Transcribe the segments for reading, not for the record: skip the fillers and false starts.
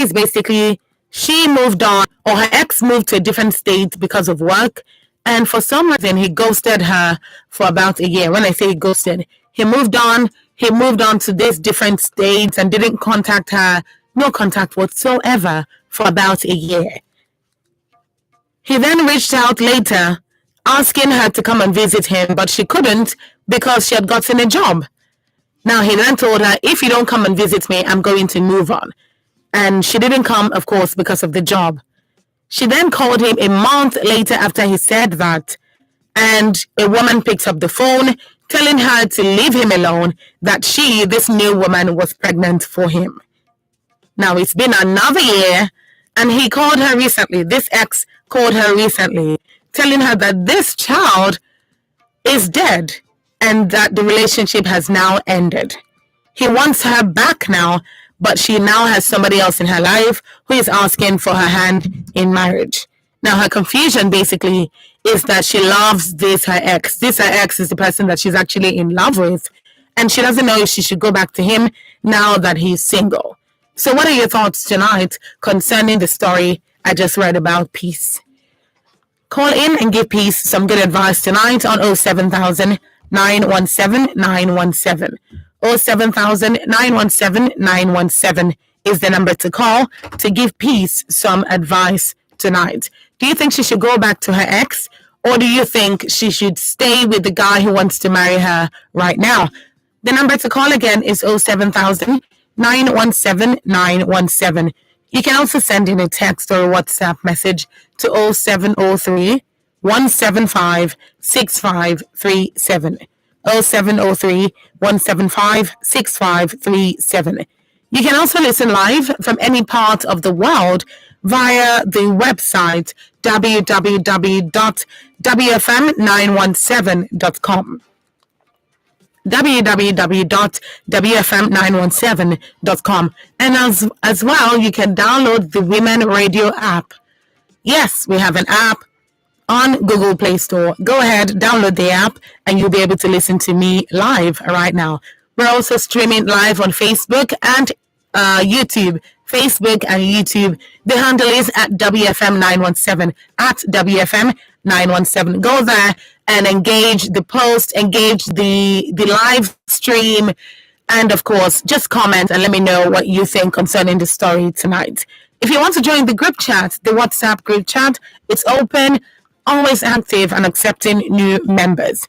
is basically she moved on, or her ex moved to a different state because of work. And for some reason, he ghosted her for about a year. When I say ghosted, he moved on. He moved on to this different states and didn't contact her, no contact whatsoever, for about a year. He then reached out later, asking her to come and visit him, but she couldn't because she had gotten a job. Now, he then told her, if you don't come and visit me, I'm going to move on. And she didn't come, of course, because of the job. She then called him a month later after he said that, and a woman picked up the phone, telling her to leave him alone, that she, this new woman, was pregnant for him. Now, it's been another year, and he called her recently. This ex called her recently, telling her that this child is dead and that the relationship has now ended. He wants her back now, but she now has somebody else in her life who is asking for her hand in marriage. Now, her confusion basically is that she loves her ex. This her ex is the person that she's actually in love with, and she doesn't know if she should go back to him now that he's single. So what are your thoughts tonight concerning the story I just read about Peace? Call in and give Peace some good advice tonight on 07000 917 917. 07000 917 917 is the number to call to give Peace some advice tonight. Do you think she should go back to her ex, or do you think she should stay with the guy who wants to marry her right now? The number to call again is 07000 917 917. You can also send in a text or a WhatsApp message to 0703 175 6537. 0703 175 6537. You can also listen live from any part of the world via the website www.wfm917.com. www.wfm917.com. And as well, you can download the Women Radio app. Yes, we have an app on Google Play Store. Go ahead, download the app, and you'll be able to listen to me live right now. We're also streaming live on Facebook and YouTube. Facebook and YouTube. The handle is at WFM917, at WFM917. Go there and engage the post, engage the live stream, and of course, just comment and let me know what you think concerning the story tonight. If you want to join the group chat, the WhatsApp group chat, it's open, always active and accepting new members.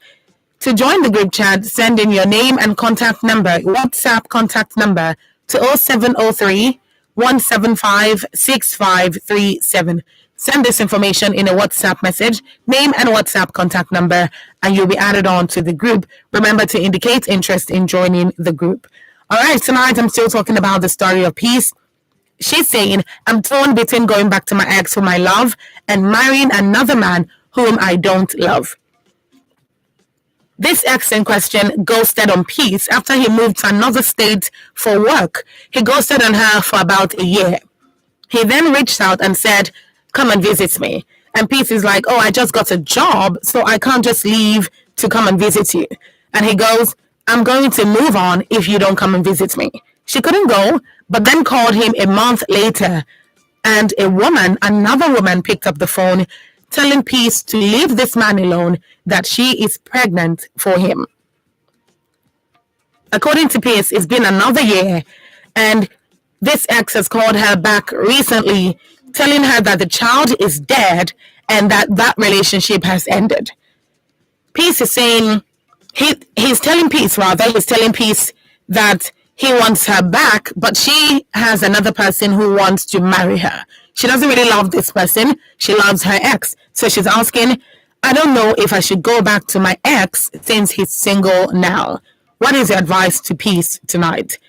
To join the group chat, send in your name and contact number, WhatsApp contact number to 0703 175 6537. Send this information in a WhatsApp message, name and WhatsApp contact number, and you'll be added on to the group. Remember to indicate interest in joining the group. All right, tonight I'm still talking about the story of Peace. She's saying, I'm torn between going back to my ex whom I love and marrying another man whom I don't love. This ex in question ghosted on Peace after he moved to another state for work. He ghosted on her for about a year. He then reached out and said, come and visit me. And Peace is like, oh, I just got a job, so I can't just leave to come and visit you. And he goes, I'm going to move on if you don't come and visit me. She couldn't go, but then called him a month later. And another woman picked up the phone, telling Peace to leave this man alone, that she is pregnant for him. According to Peace, it's been another year, and this ex has called her back recently, telling her that the child is dead and that relationship has ended. Peace is saying, he's telling Peace that he wants her back, but she has another person who wants to marry her. She doesn't really love this person. She loves her ex. So she's asking, I don't know if I should go back to my ex since he's single now. What is your advice to Peace tonight?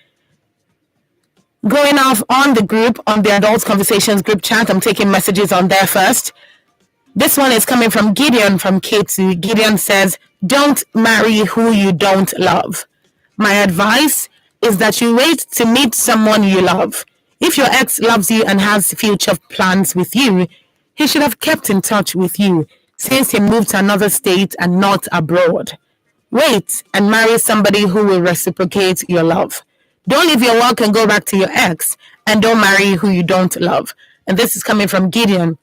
Going off on the group, on the Adult Conversations group chat, I'm taking messages on there first. This one is coming from Gideon from K2. Gideon says, don't marry who you don't love. My advice is that you wait to meet someone you love. If your ex loves you and has future plans with you, he should have kept in touch with you since he moved to another state and not abroad. Wait and marry somebody who will reciprocate your love. Don't leave your work and go back to your ex, and don't marry who you don't love. And this is coming from Gideon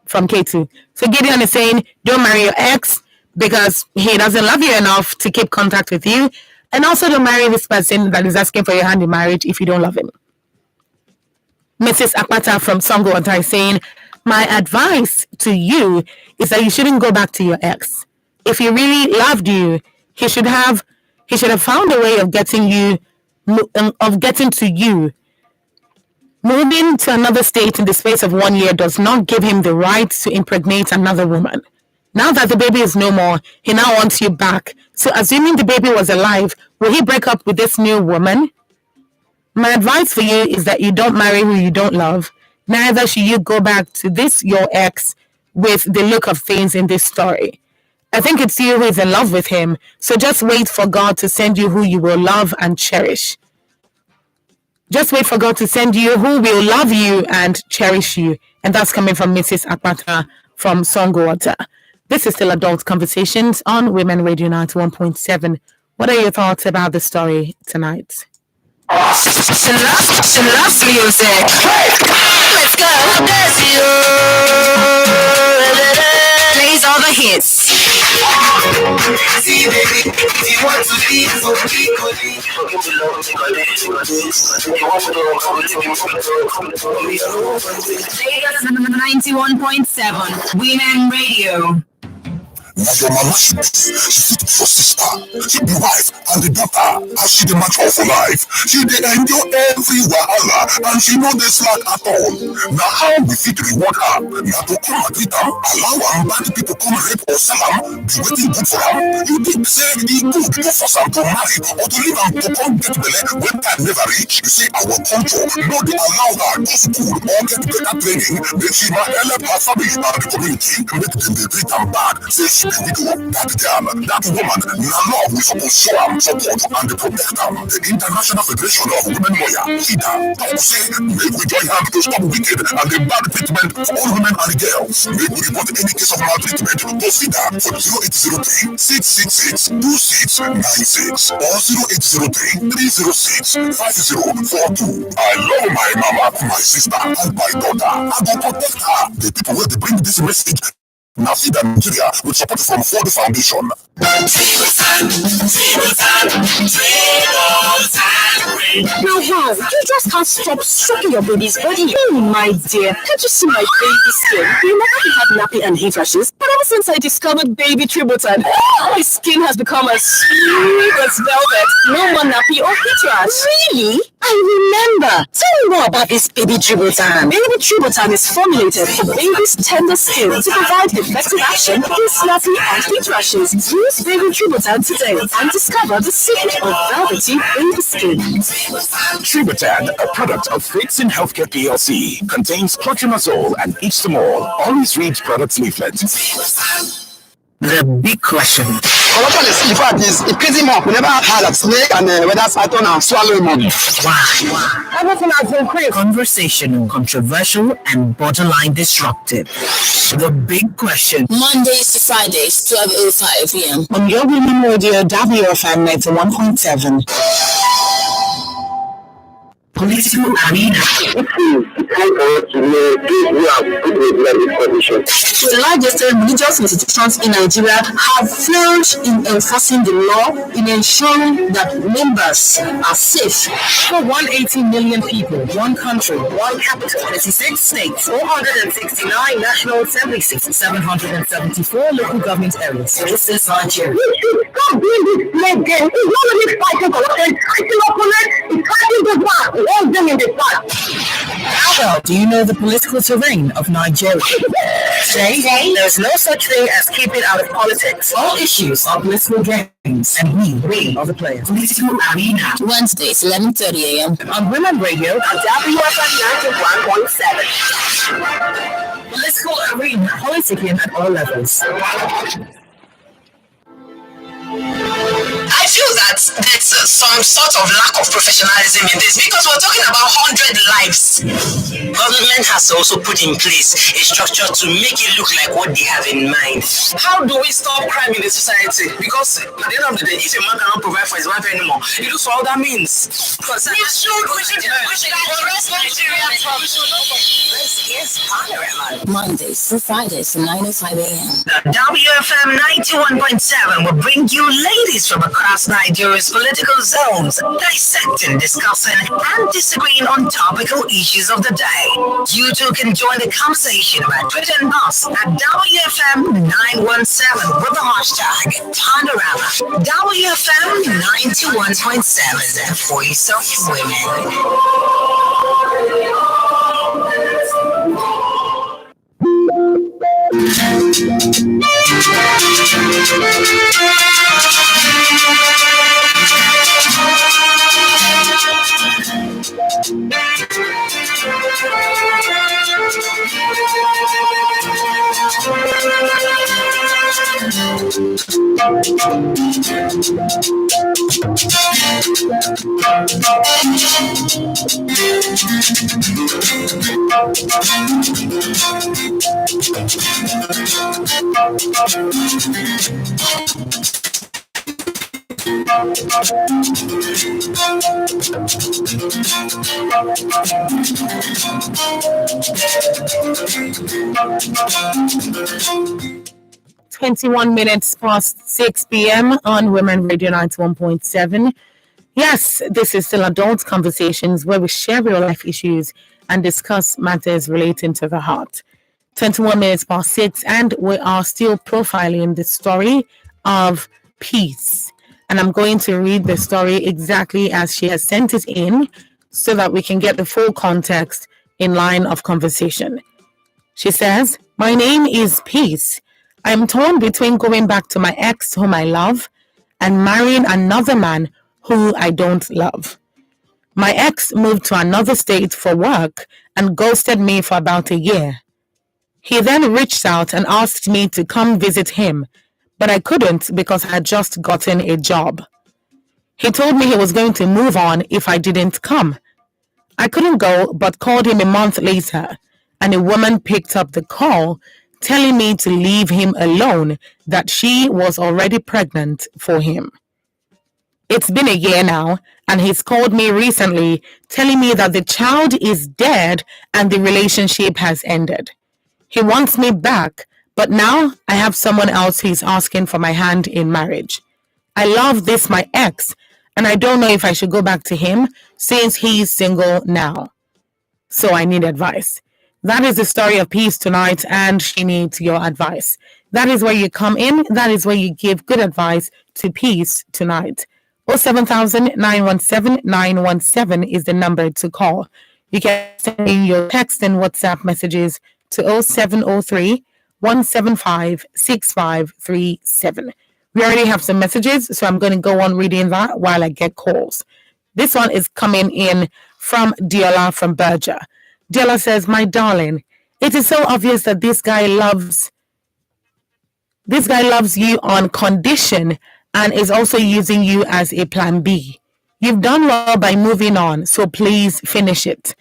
from K2. So Gideon is saying, don't marry your ex because he doesn't love you enough to keep contact with you. And also don't marry this person that is asking for your hand in marriage if you don't love him. Mrs. Akpata from Songwater is saying, my advice to you is that you shouldn't go back to your ex. If he really loved you, he should have found a way of getting to you. Moving to another state in the space of 1 year does not give him the right to impregnate another woman. Now that the baby is no more, he now wants you back. So assuming the baby was alive, will he break up with this new woman? My advice for you is that you don't marry who you don't love. Neither should you go back to your ex with the look of things in this story. I think it's you who is in love with him, so just wait for God to send you who you will love and cherish. Just wait for God to send you who will love you and cherish you. And that's coming from Mrs. Akpata from Songwater. This is still Adult Conversations on Women Radio 91.7. What are your thoughts about the story tonight? She loves music. Let's go. Plays all the hits. See, baby, if you want to be so Vegas 91.7 Women Radio. Now your mama should be. She fit for sister. She be wife and the daughter. As she the match for life. She dey endure every wahala and she no dey slack at all. Now how we fit reward her? Now to come and treat am, allow am bad people come rape or sell am, be waiting good for am. You think say e good to force am to marry or to leave am to come get belle when time never reach? You say our culture no dey allow her go school or get better training. Make she might help her family and the community. Make them dey treat am bad. Say the widow, that girl, that woman, na love we supposed show am, support and protect am. The International Federation of Women Lawyers, FIDA, talk say, make we join hands to stop wicked and the bad treatment for all women and girls. Make we report any case of maltreatment to FIDA for 0803 666 2696 or 0803 306 5042. I love my mama, my sister, and my daughter. I go protect her. The people will bring this message. Now FIDA Nigeria with support from Ford Foundation. Now, wow, you just can't stop stroking your baby's body. Oh, my dear, can't you see my baby's skin? You never had nappy and heat rashes, but ever since I discovered baby Tributan, my skin has become as smooth as velvet. No more nappy or heat rash. Really? I remember. Tell me more about this baby Tributan. Baby Tributan is formulated for baby's tender skin to provide effective action against nappy and heat rashes. Use baby Tributan today and discover the secret of velvety baby skin. Tributan, a product of Fritson Healthcare PLC, contains clotrimazole and Istamol. Always read product leaflet. The big question. In fact, it crazy more. We never had a snake and whether Saturn and swallow money. Why? Everything has been crazy. Conversational, controversial, and borderline disruptive. The big question. Mondays to Fridays, 12:05 p.m. On your Women Radio, WFM 91.7. Political arena. The largest religious institutions in Nigeria have flourished in enforcing the law, in ensuring that members are safe. For 180 million people, one country, one capital, 36 states, 469 national assembly seats, 774 local government areas. This is Nigeria. We should stop doing this play game. It's not only fighting corruption, fighting opponents, it's fighting the back. All them in the back. How well do you know the political terrain of Nigeria? Today, there's no such thing as keeping out of politics. All issues are political games, and we are the players. Political arena. Wednesdays, 11:30 a.m. On Women Radio at WFM 91.7. Political arena, politicking at all levels. I feel that there's some sort of lack of professionalism in this because we're talking about 100 lives. Government has also put in place a structure to make it look like what they have in mind. How do we stop crime in the society? Because at the end of the day, if a man cannot provide for his wife anymore, he looks for other means. We should arrest Nigeria from Yes, Panorama. Mondays through Fridays from 9 to 5 a.m. The WFM 91.7 will bring you ladies from across Nigeria's political zones, dissecting, discussing, and disagreeing on topical issues of the day. You too can join the conversation by tweeting us at WFM 917 with the hashtag Panorama. WFM 91.7, the voice of women. 21 minutes past 6 p.m. on Women Radio 91.7. Yes, this is still Adult Conversations where we share real life issues and discuss matters relating to the heart. 21 minutes past 6, and we are still profiling the story of Peace. And I'm going to read the story exactly as she has sent it in so that we can get the full context in line of conversation. She says, "My name is Peace. I am torn between going back to my ex whom I love and marrying another man who I don't love. My ex moved to another state for work and ghosted me for about a year. He then reached out and asked me to come visit him, but I couldn't because I had just gotten a job. He told me he was going to move on if I didn't come. I couldn't go, but called him a month later, and a woman picked up the call telling me to leave him alone, that she was already pregnant for him. It's been a year now, and he's called me recently telling me that the child is dead and the relationship has ended. He wants me back, but now I have someone else who's asking for my hand in marriage. I love this my ex, and I don't know if I should go back to him since he's single now. So I need advice." That is the story of Peace tonight, and she needs your advice. That is where you come in. That is where you give good advice to Peace tonight. 070-917-917 is the number to call. You can send in your text and WhatsApp messages to 0703-175-6537. We already have some messages, so I'm going to go on reading that while I get calls. This one is coming in from Diola from Berger. Diola says, "My darling, it is so obvious that this guy loves you on condition and is also using you as a plan B. You've done well by moving on, so please finish it.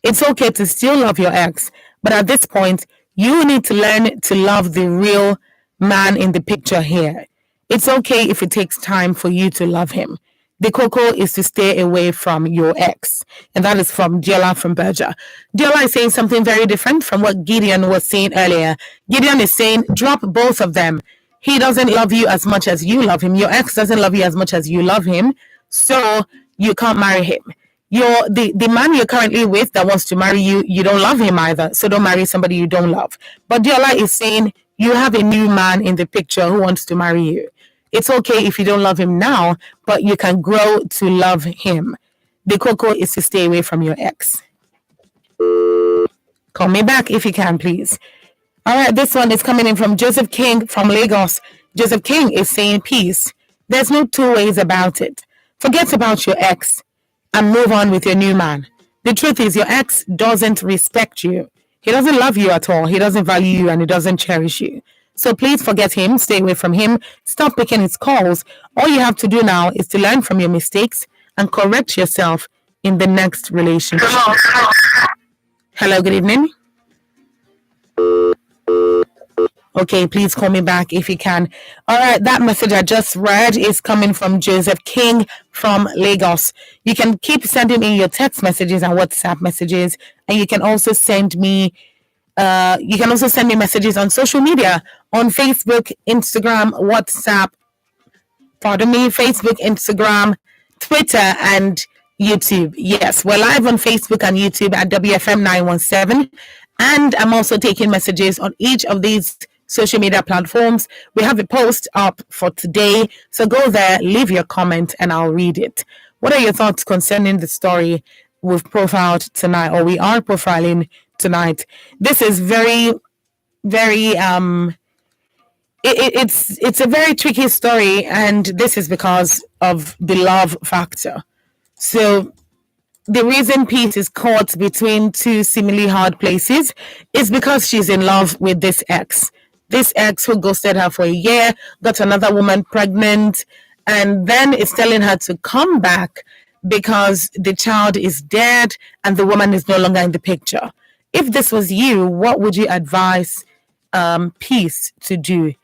It's okay to still love your ex, but at this point, you need to learn to love the real man in the picture here. It's okay if it takes time for you to love him. The cocoa is to stay away from your ex." And that is from Diola from Berger. Diola is saying something very different from what Gideon was saying earlier. Gideon is saying, drop both of them. He doesn't love you as much as you love him. Your ex doesn't love you as much as you love him. So you can't marry him. The man you're currently with that wants to marry you, you don't love him either. So don't marry somebody you don't love. But Diola is saying you have a new man in the picture who wants to marry you. It's okay if you don't love him now, but you can grow to love him. The cocoa is to stay away from your ex. Call me back if you can, please. All right, this one is coming in from Joseph King from Lagos. Joseph King is saying, "Peace. There's no two ways about it. Forget about your ex and move on with your new man. The truth is your ex doesn't respect you. He doesn't love you at all. He doesn't value you and he doesn't cherish you. So please forget him, stay away from him, stop picking his calls. All you have to do now is to learn from your mistakes and correct yourself in the next relationship. Hello, good evening. Okay, please call me back if you can. All right, that message I just read is coming from Joseph King from Lagos. You can keep sending me your text messages and WhatsApp messages, and you can also send me messages on social media on Facebook, Instagram, WhatsApp. Facebook, Instagram, Twitter, and YouTube. Yes, we're live on Facebook and YouTube at WFM 917, and I'm also taking messages on each of these social media platforms. We have a post up for today, so go there, leave your comment, and I'll read it. What are your thoughts concerning the story we've profiled tonight, or we are profiling tonight? This is very, very it's a very tricky story, and this is because of the love factor. So the reason Peace is caught between two seemingly hard places is because she's in love with this ex. This ex who ghosted her for a year, got another woman pregnant, and then is telling her to come back because the child is dead and the woman is no longer in the picture. If this was you, what would you advise Peace to do?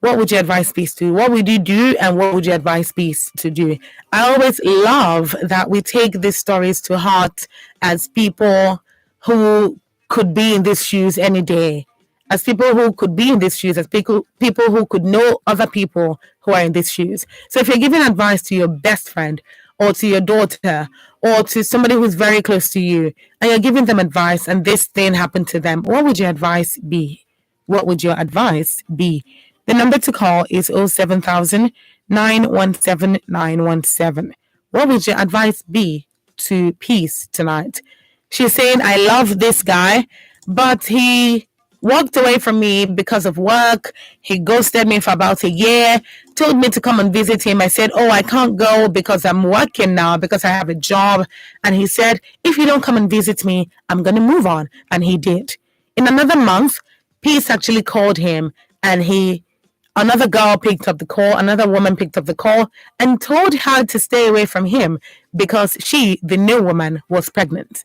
What would you advise Peace to do? What would you do, and what would you advise Peace to do? I always love that we take these stories to heart as people who could be in these shoes any day. As people who could be in these shoes, as people who could know other people who are in these shoes. So if you're giving advice to your best friend or to your daughter or to somebody who's very close to you, and you're giving them advice and this thing happened to them, what would your advice be? What would your advice be? The number to call is 07000 917 917. What would your advice be to Peace tonight? She's saying, I love this guy, but he walked away from me because of work. He ghosted me for about a year, told me to come and visit him. I said, I can't go because I'm working now, because I have a job. And he said, if you don't come and visit me, I'm going to move on. And he did. In another month, Peace actually called him, and another girl picked up the call, another woman picked up the call and told her to stay away from him because she, the new woman, was pregnant.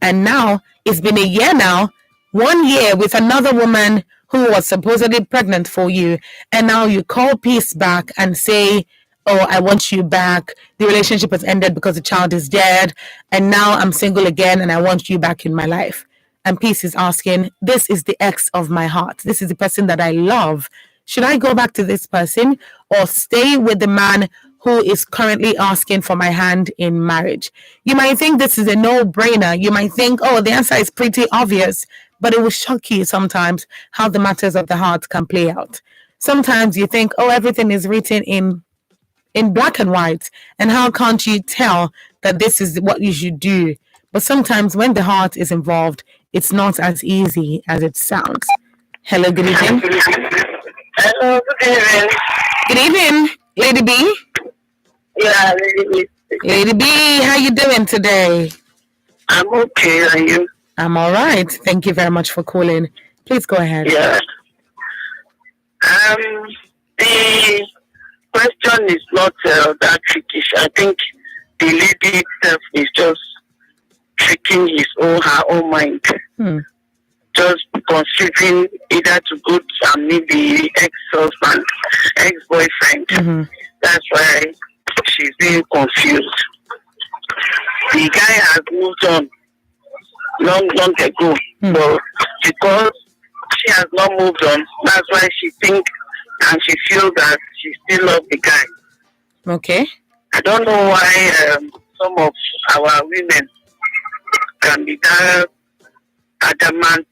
And now it's been a year now, 1 year with another woman who was supposedly pregnant for you. And now you call Peace back and say, I want you back. The relationship has ended because the child is dead. And now I'm single again and I want you back in my life. And Peace is asking, this is the ex of my heart. This is the person that I love. Should I go back to this person or stay with the man who is currently asking for my hand in marriage? You might think this is a no-brainer. You might think, the answer is pretty obvious, but it will shock you sometimes how the matters of the heart can play out. Sometimes you think, everything is written in black and white, and how can't you tell that this is what you should do? But sometimes when the heart is involved, it's not as easy as it sounds. Hello, good evening. Hello, good evening. Good evening, Lady B. Yeah, Lady B. Lady B, how you doing today? I'm okay, and you? I'm all right. Thank you very much for calling. Please go ahead. Yeah. The question is not that tricky. I think the lady itself is just tricking her own mind. Just considering either to go to maybe ex-husband, ex-boyfriend. Mm-hmm. That's why she's being confused. The guy has moved on long ago, but because she has not moved on, that's why she thinks and she feels that she still loves the guy. Okay. I don't know why some of our women can be that adamant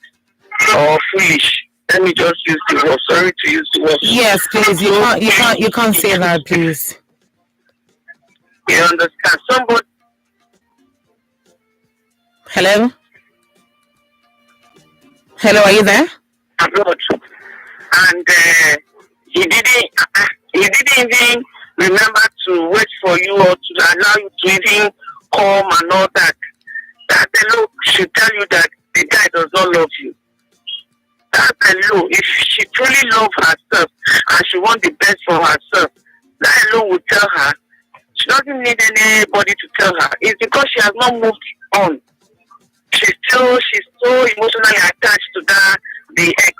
or foolish. Let me just use the word. Sorry to use the word. Yes, please. You can't say that, please. You understand? Somebody. Hello. Hello, are you there? Abroad, and he didn't even remember to wait for you or to allow you to even come and all that. That alone should tell you that the guy does not love you. That alone, if she truly loves herself and she wants the best for herself, that alone will tell her. She doesn't need anybody to tell her. It's because she has not moved on. She's so emotionally attached to the ex.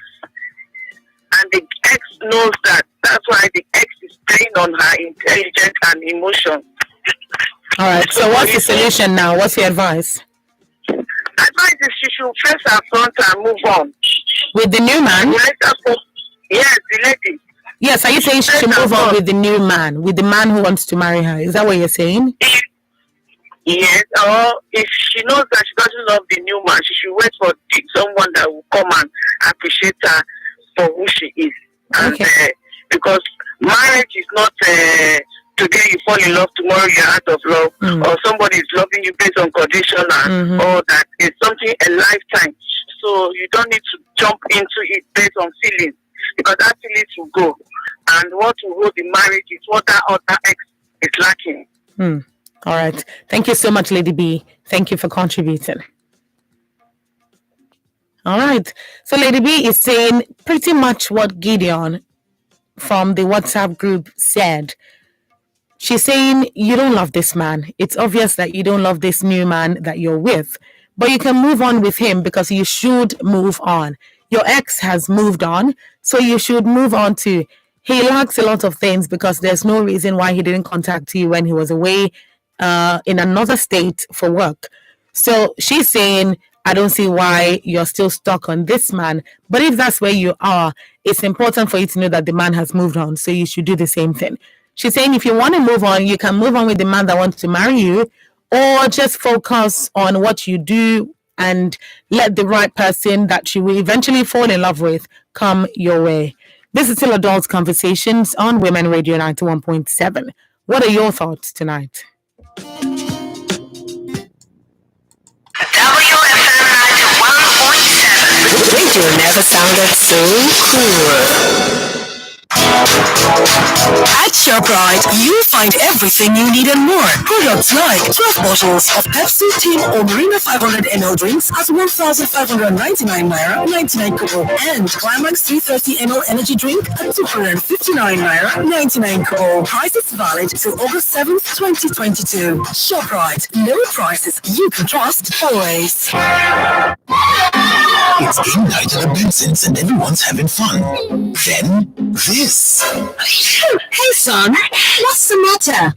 And the ex knows that. That's why the ex is playing on her intelligence and emotion. All right. So what's the solution now? What's your advice? Advice is she should face her front and move on. With the new man? Yes, the lady. Yes, are you saying she should move on with the new man, with the man who wants to marry her? Is that what you're saying? Yes, or if she knows that she doesn't love the new man, she should wait for someone that will come and appreciate her for who she is. Okay. And, because marriage is not today you fall in love, tomorrow you're out of love, or somebody is loving you based on condition and all that. It's something a lifetime. So you don't need to jump into it based on feelings, because that feelings will go. And what will hold the marriage is what that other ex is lacking. All right. Thank you so much, Lady B. Thank you for contributing. All right. So Lady B is saying pretty much what Gideon from the WhatsApp group said. She's saying you don't love this man. It's obvious that you don't love this new man that you're with, but you can move on with him because you should move on. Your ex has moved on, so you should move on too. He lacks a lot of things because there's no reason why he didn't contact you when he was away in another state for work. So she's saying, I don't see why you're still stuck on this man. But if that's where you are, it's important for you to know that the man has moved on. So you should do the same thing. She's saying if you want to move on, you can move on with the man that wants to marry you, or just focus on what you do and let the right person that you will eventually fall in love with come your way. This is still Adult Conversations on Women Radio 91.7. What are your thoughts tonight? WFM 91.7. Radio never sounded so cool. At ShopRite, you'll find everything you need and more. Products like 12 bottles of Pepsi, Team or Marina 500 ml drinks at 1,599 naira 99 kobo, and Climax 330 ml energy drink at 259 naira 99 kobo. Prices valid till August 7th, 2022. ShopRite, low prices you can trust always. It's game night at the Bensons and everyone's having fun. Then, this. Hey son, what's the matter?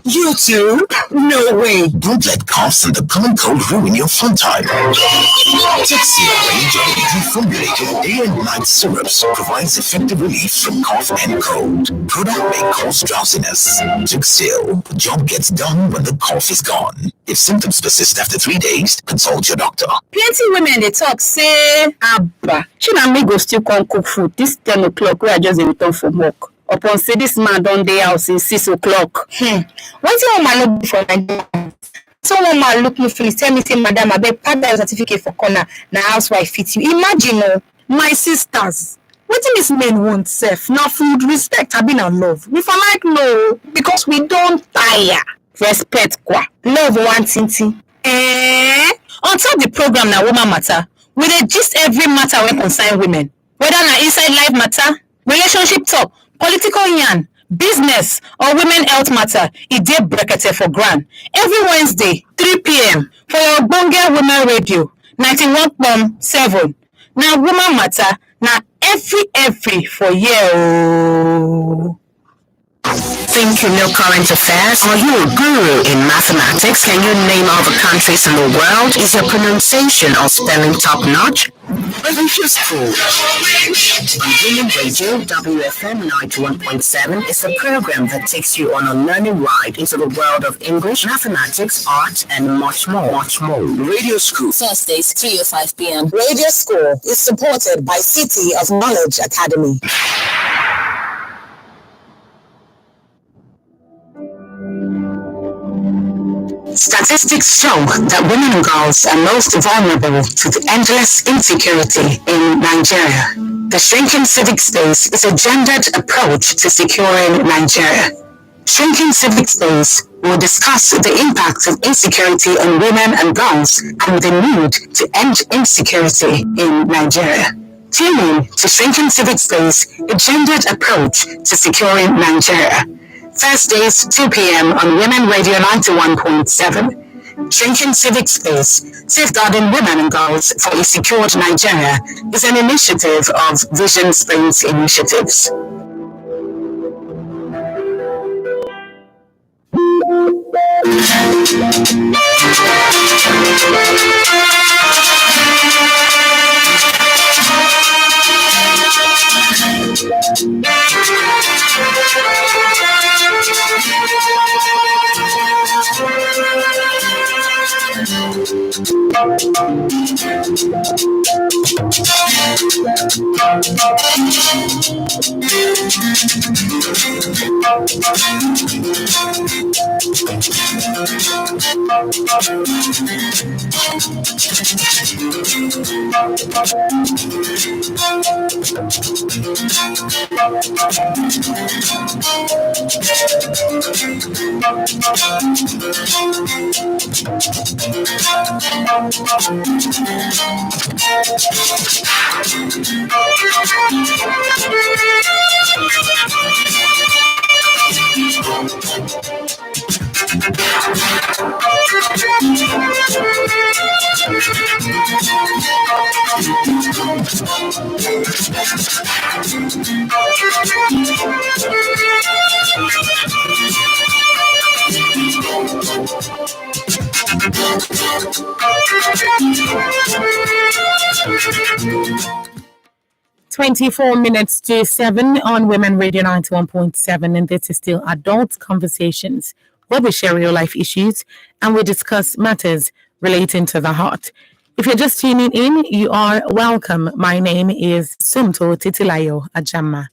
You too? No way. Don't let coughs and the common cold ruin your fun time. Tuxedo range of reformulated day and night syrups provides effective relief from cough and cold. Product may cause drowsiness. Tuxedo, the job gets done when the cough is gone. If symptoms persist after 3 days, consult your doctor. Plenty women they talk say, Abba, Chinami go still come cook food this 10 o'clock where I just return from work. Upon say this man don dey house since 6 o'clock. One thing man look for Nigeria. Someone man look me finish tell me say, Madam, I beg pack that certificate for corner. Now housewife fit you. Imagine, my sisters. What do these men want, self? Now food, respect, have been and love. If I like no, because we don't tire. Respect kwa. Love one tinti. On top the program na woman matter, we dey gist every matter wey concern women. Whether na inside life matter, relationship talk, political yarn, business or women health matter, e dey brekete for ground. Every Wednesday, 3 p.m. for your Ogbonge Women Radio 91.7. Na woman matter, na every for you. Think you know current affairs? Are you a guru in mathematics? Can you name all the countries in the world? Is your pronunciation or spelling top notch? Malicious Fool. Women Radio WFM 91.7 is a program that takes you on a learning ride into the world of English, mathematics, art, and much more. Radio School. Thursdays, 3:05 p.m. Radio School is supported by City of Knowledge Academy. Statistics show that women and girls are most vulnerable to the endless insecurity in Nigeria. The Shrinking Civic Space is a gendered approach to securing Nigeria. Shrinking Civic Space will discuss the impact of insecurity on women and girls and the need to end insecurity in Nigeria. Tune in to Shrinking Civic Space, a gendered approach to securing Nigeria. Thursdays, 2 p.m. on Women Radio 91.7. Shrinking Civic Space, Safeguarding Women and Girls for a Secured Nigeria is an initiative of Vision Springs Initiatives. Twenty-four minutes to 7 on Women Radio 91.7, and this is still Adult Conversations, where we share real life issues and we discuss matters relating to the heart. If you're just tuning in, you are welcome. My name is Sumto Titilayo Ajama.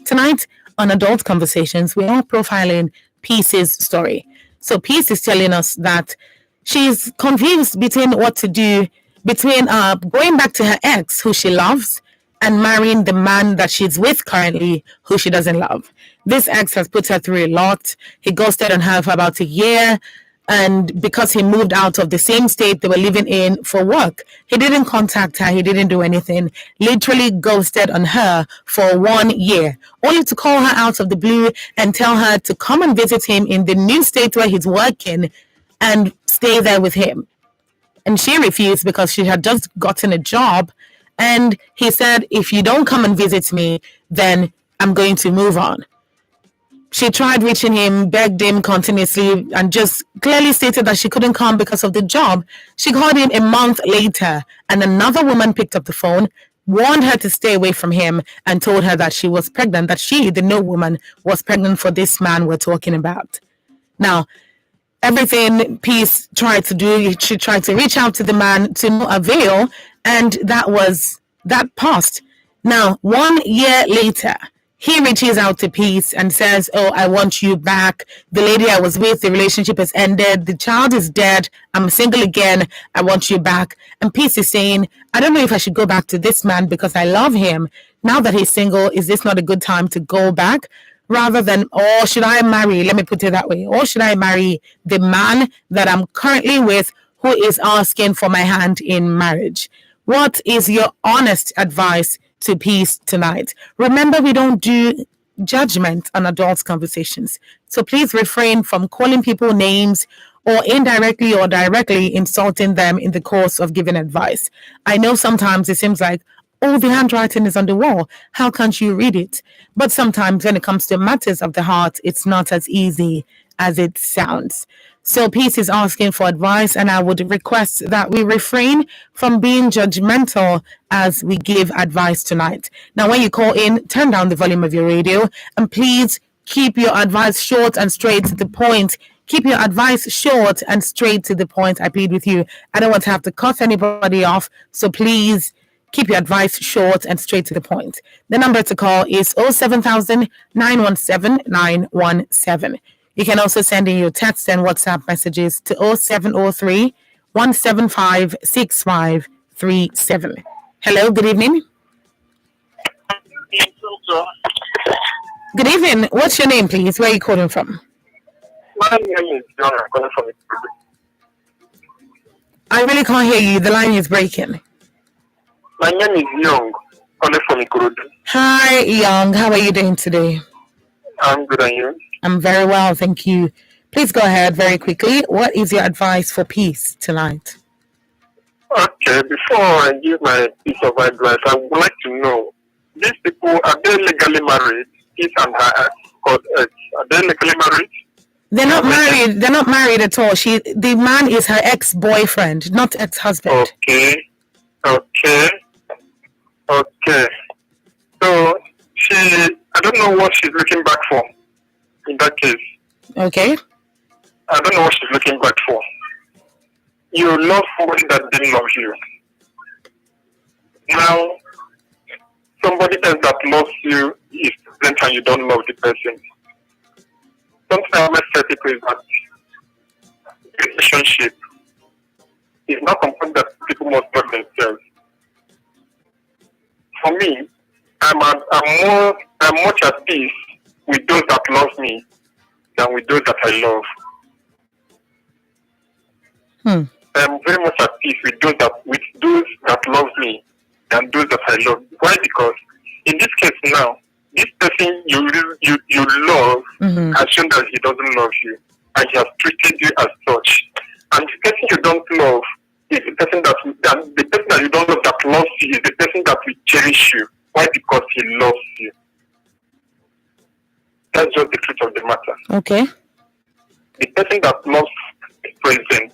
Tonight on Adult Conversations, we are profiling Peace's story. So Peace is telling us that she's confused between what to do between going back to her ex, who she loves, and marrying the man that she's with currently, who she doesn't love. This ex has put her through a lot. He ghosted on her for about a year, and because he moved out of the same state they were living in for work, he didn't contact her, he didn't do anything, literally ghosted on her for 1 year, only to call her out of the blue and tell her to come and visit him in the new state where he's working and stay there with him. And she refused because she had just gotten a job. And he said, if you don't come and visit me, then I'm going to move on. She tried reaching him, begged him continuously, and just clearly stated that she couldn't come because of the job. She called him a month later, and another woman picked up the phone, warned her to stay away from him, and told her that she was pregnant, that she, the no woman, was pregnant for this man we're talking about. Now, everything Peace tried to do, she tried to reach out to the man to no avail, and that passed. Now, 1 year later, he reaches out to Peace and says, oh, I want you back. The lady I was with, the relationship has ended. The child is dead. I'm single again. I want you back. And Peace is saying, I don't know if I should go back to this man because I love him. Now that he's single, is this not a good time to go back? Rather than, or should I marry, let me put it that way, or should I marry the man that I'm currently with who is asking for my hand in marriage? What is your honest advice to Peace tonight? Remember, we don't do judgment on adult conversations. So please refrain from calling people names or indirectly or directly insulting them in the course of giving advice. I know sometimes it seems like, oh, the handwriting is on the wall. How can't you read it? But sometimes when it comes to matters of the heart, it's not as easy as it sounds. So Peace is asking for advice, and I would request that we refrain from being judgmental as we give advice tonight. Now, when you call in, turn down the volume of your radio, and please keep your advice short and straight to the point. Keep your advice short and straight to the point. I plead with you. I don't want to have to cut anybody off, so please keep your advice short and straight to the point. The number to call is 07000 917 917. You can also send in your text and WhatsApp messages to 0703 175 6537. Hello, good evening. Good evening. What's your name, please? Where are you calling from? My name is John. I'm calling from I really can't hear you. The line is breaking. My name is Young. calling from Ikorodu. Hi, Young. How are you doing today? I'm good, and you? I'm very well, thank you. Please go ahead very quickly. What is your advice for peace tonight? Okay, before I give my piece of advice, I would like to know, these people, are they legally married? Peace and her ex, called ex. Are they legally married? They're not married. They're not married at all. The man is her ex-boyfriend, not ex-husband. Okay. So, I don't know what she's looking back for in that case. Okay. I don't know what she's looking back for. You love somebody that didn't love you. Now, somebody else that loves you is present and you don't love the person. Something I always tell people is that relationship is not something that people must love themselves. For me, I'm much at peace with those that love me than with those that I love. I'm very much at peace with those that love me than those that I love. Why? Because in this case now, this person you love has shown that he doesn't love you, and he has treated you as such. And the person you don't love is the person that you don't love that loves you is the person that will cherish you. Why? Because he loves you. That's just the truth of the matter. Okay. The person that loves is present.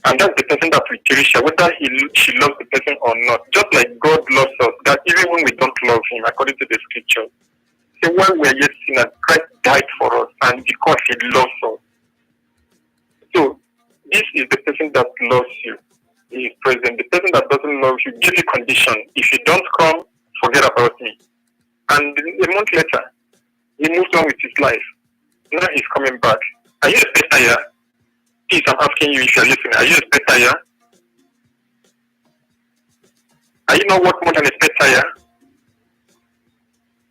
And that's the person that we cherish, whether she loves the person or not. Just like God loves us, that even when we don't love Him, according to the scripture. So while we are yet sinners, Christ died for us, and because He loves us. So this is the person that loves you. He is present. The person that doesn't love you, give you condition. If you don't come, forget about me. And a month later, he moves on with his life. Now he's coming back. Are you a spectator? Please, I'm asking you if you're listening. Are you a spectator? Are you not worth more than a spectator?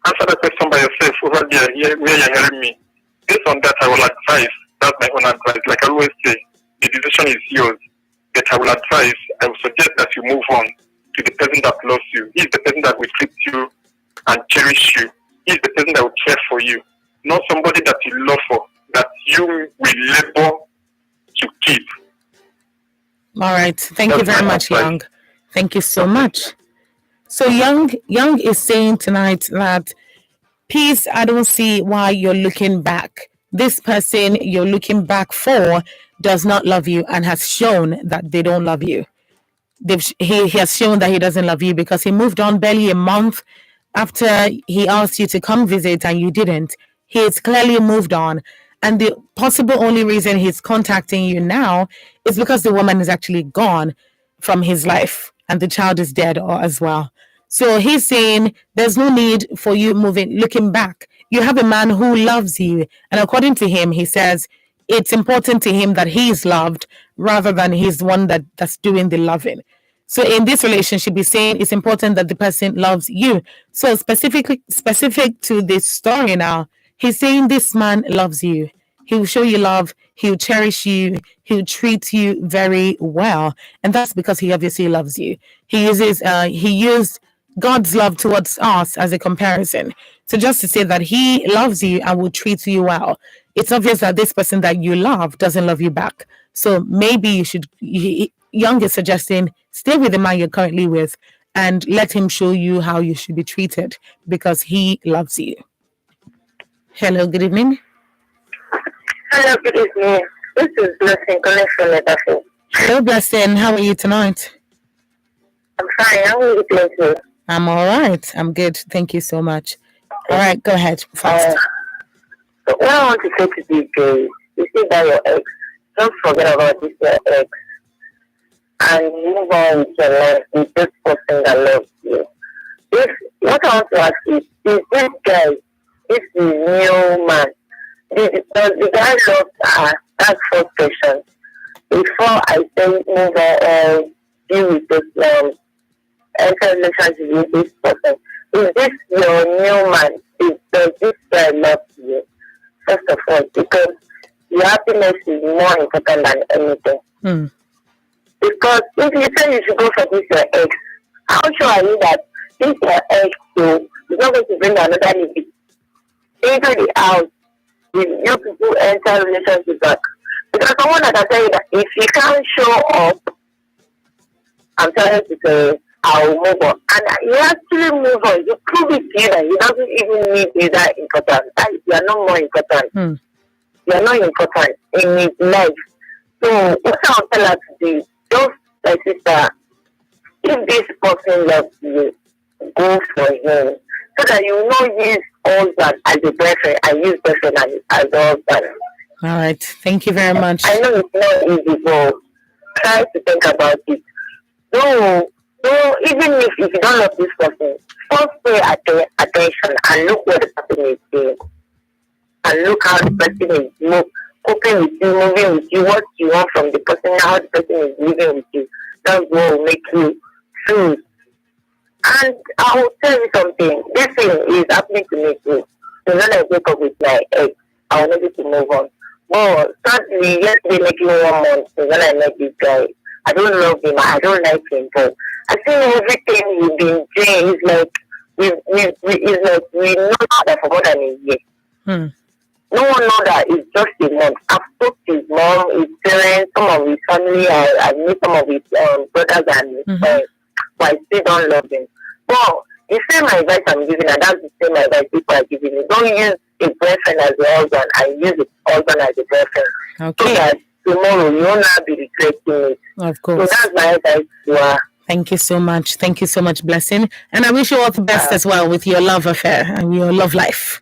Answer that question by yourself over there where you're hearing me. Based on that, I will advise. That's my own advice. Like I always say, the decision is yours. But I will advise, I will suggest that you move on to the person that loves you. He's the person that will treat you and cherish you. He's the person that will care for you. Not somebody that you love for, that you will labor to keep. All right. Thank you very much, Young. Thank you so much. So Young is saying tonight that peace, I don't see why you're looking back. This person you're looking back for does not love you and has shown that they don't love you. He has shown that he doesn't love you because he moved on barely a month after he asked you to come visit and you didn't. He has clearly moved on. And the possible only reason he's contacting you now is because the woman is actually gone from his life and the child is dead as well. So he's saying there's no need for you looking back. You have a man who loves you. And according to him, he says it's important to him that he is loved rather than he's the one that's doing the loving. So in this relationship, he's saying it's important that the person loves you. So specific to this story now, he's saying this man loves you. He will show you love. He will cherish you. He will treat you very well. And that's because he obviously loves you. He used God's love towards us as a comparison. So just to say that he loves you and will treat you well, it's obvious that this person that you love doesn't love you back. So maybe Young is suggesting stay with the man you're currently with and let him show you how you should be treated because he loves you. Hello, good evening. Hello, good evening. This is Blessing calling from Lebanon. Hello, Blessing. How are you tonight? I'm fine. How are you doing today? I'm all right. I'm good. Thank you so much. All right, go ahead. Fast. So what I want to say to DJ is, you see that your ex, don't forget about this your ex, and move on with your life with this person that loves you. What I want to ask is this guy, this new man, does the guy love her? That's first question. Before I say move on or deal with this enter relationship with this person, is this your new man? Does this guy love you? First of all, because your happiness is more important than anything. Because if you say you should go for this your ex, how sure are you that This your ex, so it's not going to bring another lady into the house. You people enter relationship back. Because someone that can tell you that if you can't show up, I'm telling you to say, I'll move on. And you actually move on. You prove it to you that he doesn't even need you that important. That you are not more important. You are not important in his life. So what I'll tell her to do, just my sister, if this person loves you, go for him. So that you will not use husband as a boyfriend and use boyfriend as a husband. All right. Thank you very much. I know it's not easy, but try to think about it. No, even if you don't love this person, first pay attention and look what the person is doing. And look how the person is coping with you, moving with you, what you want from the person, how the person is living with you. That's what will make you choose. And I will tell you something. This thing is happening to me too. So when I wake up with my ex, I will never to move on. But sadly, yesterday making 1 month when I met this guy, I don't love him, I don't like him, but I think everything he's been doing is like we know that for more than a year. No one knows that it's just a month. I've spoke to his mom, his parents, some of his family, I met some of his brothers and his friends, but I still don't love him. Well, the same advice I'm giving, and that's the same advice people are giving me. Don't use a boyfriend as a husband and use a husband as a boyfriend. Okay. So that tomorrow you will not be regretting it. Of course. So that's my advice to her. Thank you so much. Thank you so much, Blessing. And I wish you all the best as well with your love affair and your love life.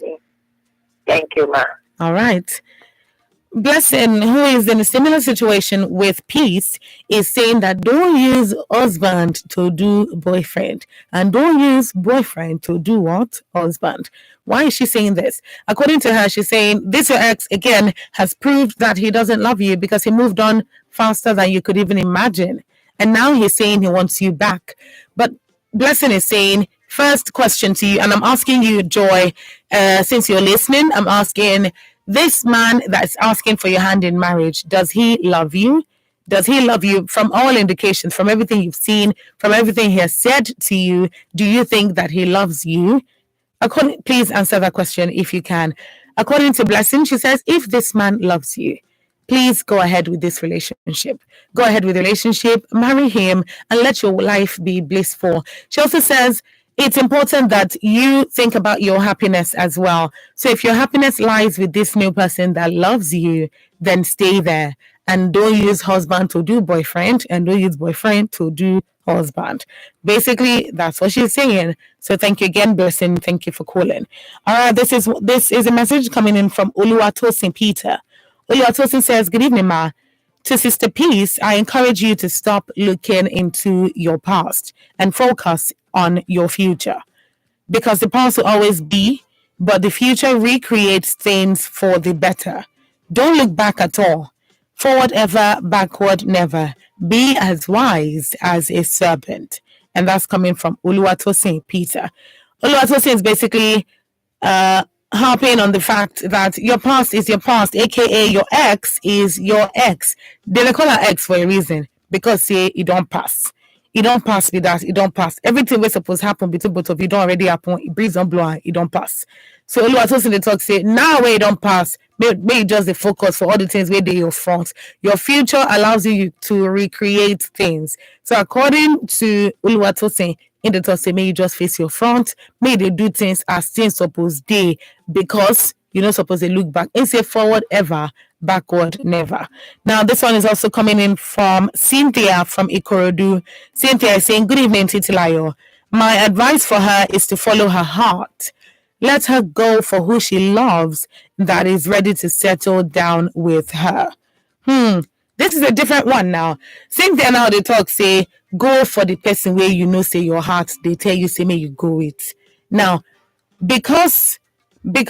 Thank you, ma. All right. Blessing, who is in a similar situation with Peace, is saying that don't use husband to do boyfriend and don't use boyfriend to do what? Husband. Why is she saying this? According to her, she's saying this your ex again has proved that he doesn't love you because he moved on faster than you could even imagine. And now he's saying he wants you back. But Blessing is saying, first question to you, and I'm asking you, Joy, since you're listening, I'm asking, this man that's asking for your hand in marriage, does he love you? Does he love you? From all indications, from everything you've seen, from everything he has said to you, do you think that he loves you? Please answer that question if you can. According to Blessing, she says, if this man loves you, please go ahead with this relationship. Go ahead with the relationship, marry him, and let your life be blissful. She also says, it's important that you think about your happiness as well. So if your happiness lies with this new person that loves you, then stay there. And don't use husband to do boyfriend, and don't use boyfriend to do husband. Basically, that's what she's saying. So thank you again, Blessing. Thank you for calling. All right, this is a message coming in from Oluwatosin Peter. Oluwatosin says, good evening, ma. To Sister Peace, I encourage you to stop looking into your past and focus on your future, because the past will always be, but the future recreates things for the better. Don't look back at all. Forward ever, backward never. Be as wise as a serpent. And that's coming from Oluwatosin Peter. Oluwatosin is basically harping on the fact that your past is your past, aka your ex is your ex. They call her ex for a reason, because say it don't pass. It don't pass with that. It don't pass. Everything was supposed to happen between both of you don't already happen. It breeze don't blow. It don't pass. So Oluwatosin the talk say now where it don't pass, may just the focus for all the things where they your front. Your future allows you to recreate things. So according to Oluwatosin, in the talk say may you just face your front. May they do things as things supposed they, because you're not supposed to look back and say forward ever, backward never. Now this one is also coming in from Cynthia from Ikorodu. Cynthia is saying, good evening, Titilayo. My advice for her is to follow her heart. Let her go for who she loves, that is ready to settle down with her. This is a different one now. Cynthia now they talk say, go for the person where you know say your heart, they tell you say may you go with. Now, because she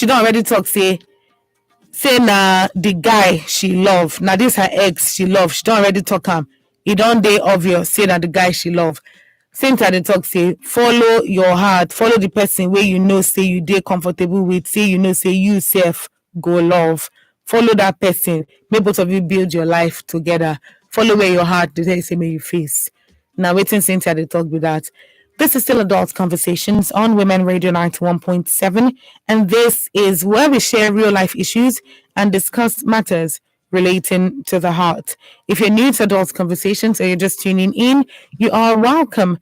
don't already talk say na the guy she love, now this her ex she love, she don't already talk him. It don't dey obvious say na the guy she love. Same time they talk say follow your heart, follow the person where you know say you dey comfortable with, say you know say you self go love. Follow that person. May both of you build your life together. Follow where your heart they say may you face. Now, waiting Cynthia they talk with that. This is still Adult Conversations on Women Radio 91.7, and this is where we share real life issues and discuss matters relating to the heart. If you're new to Adult Conversations or you're just tuning in, you are welcome.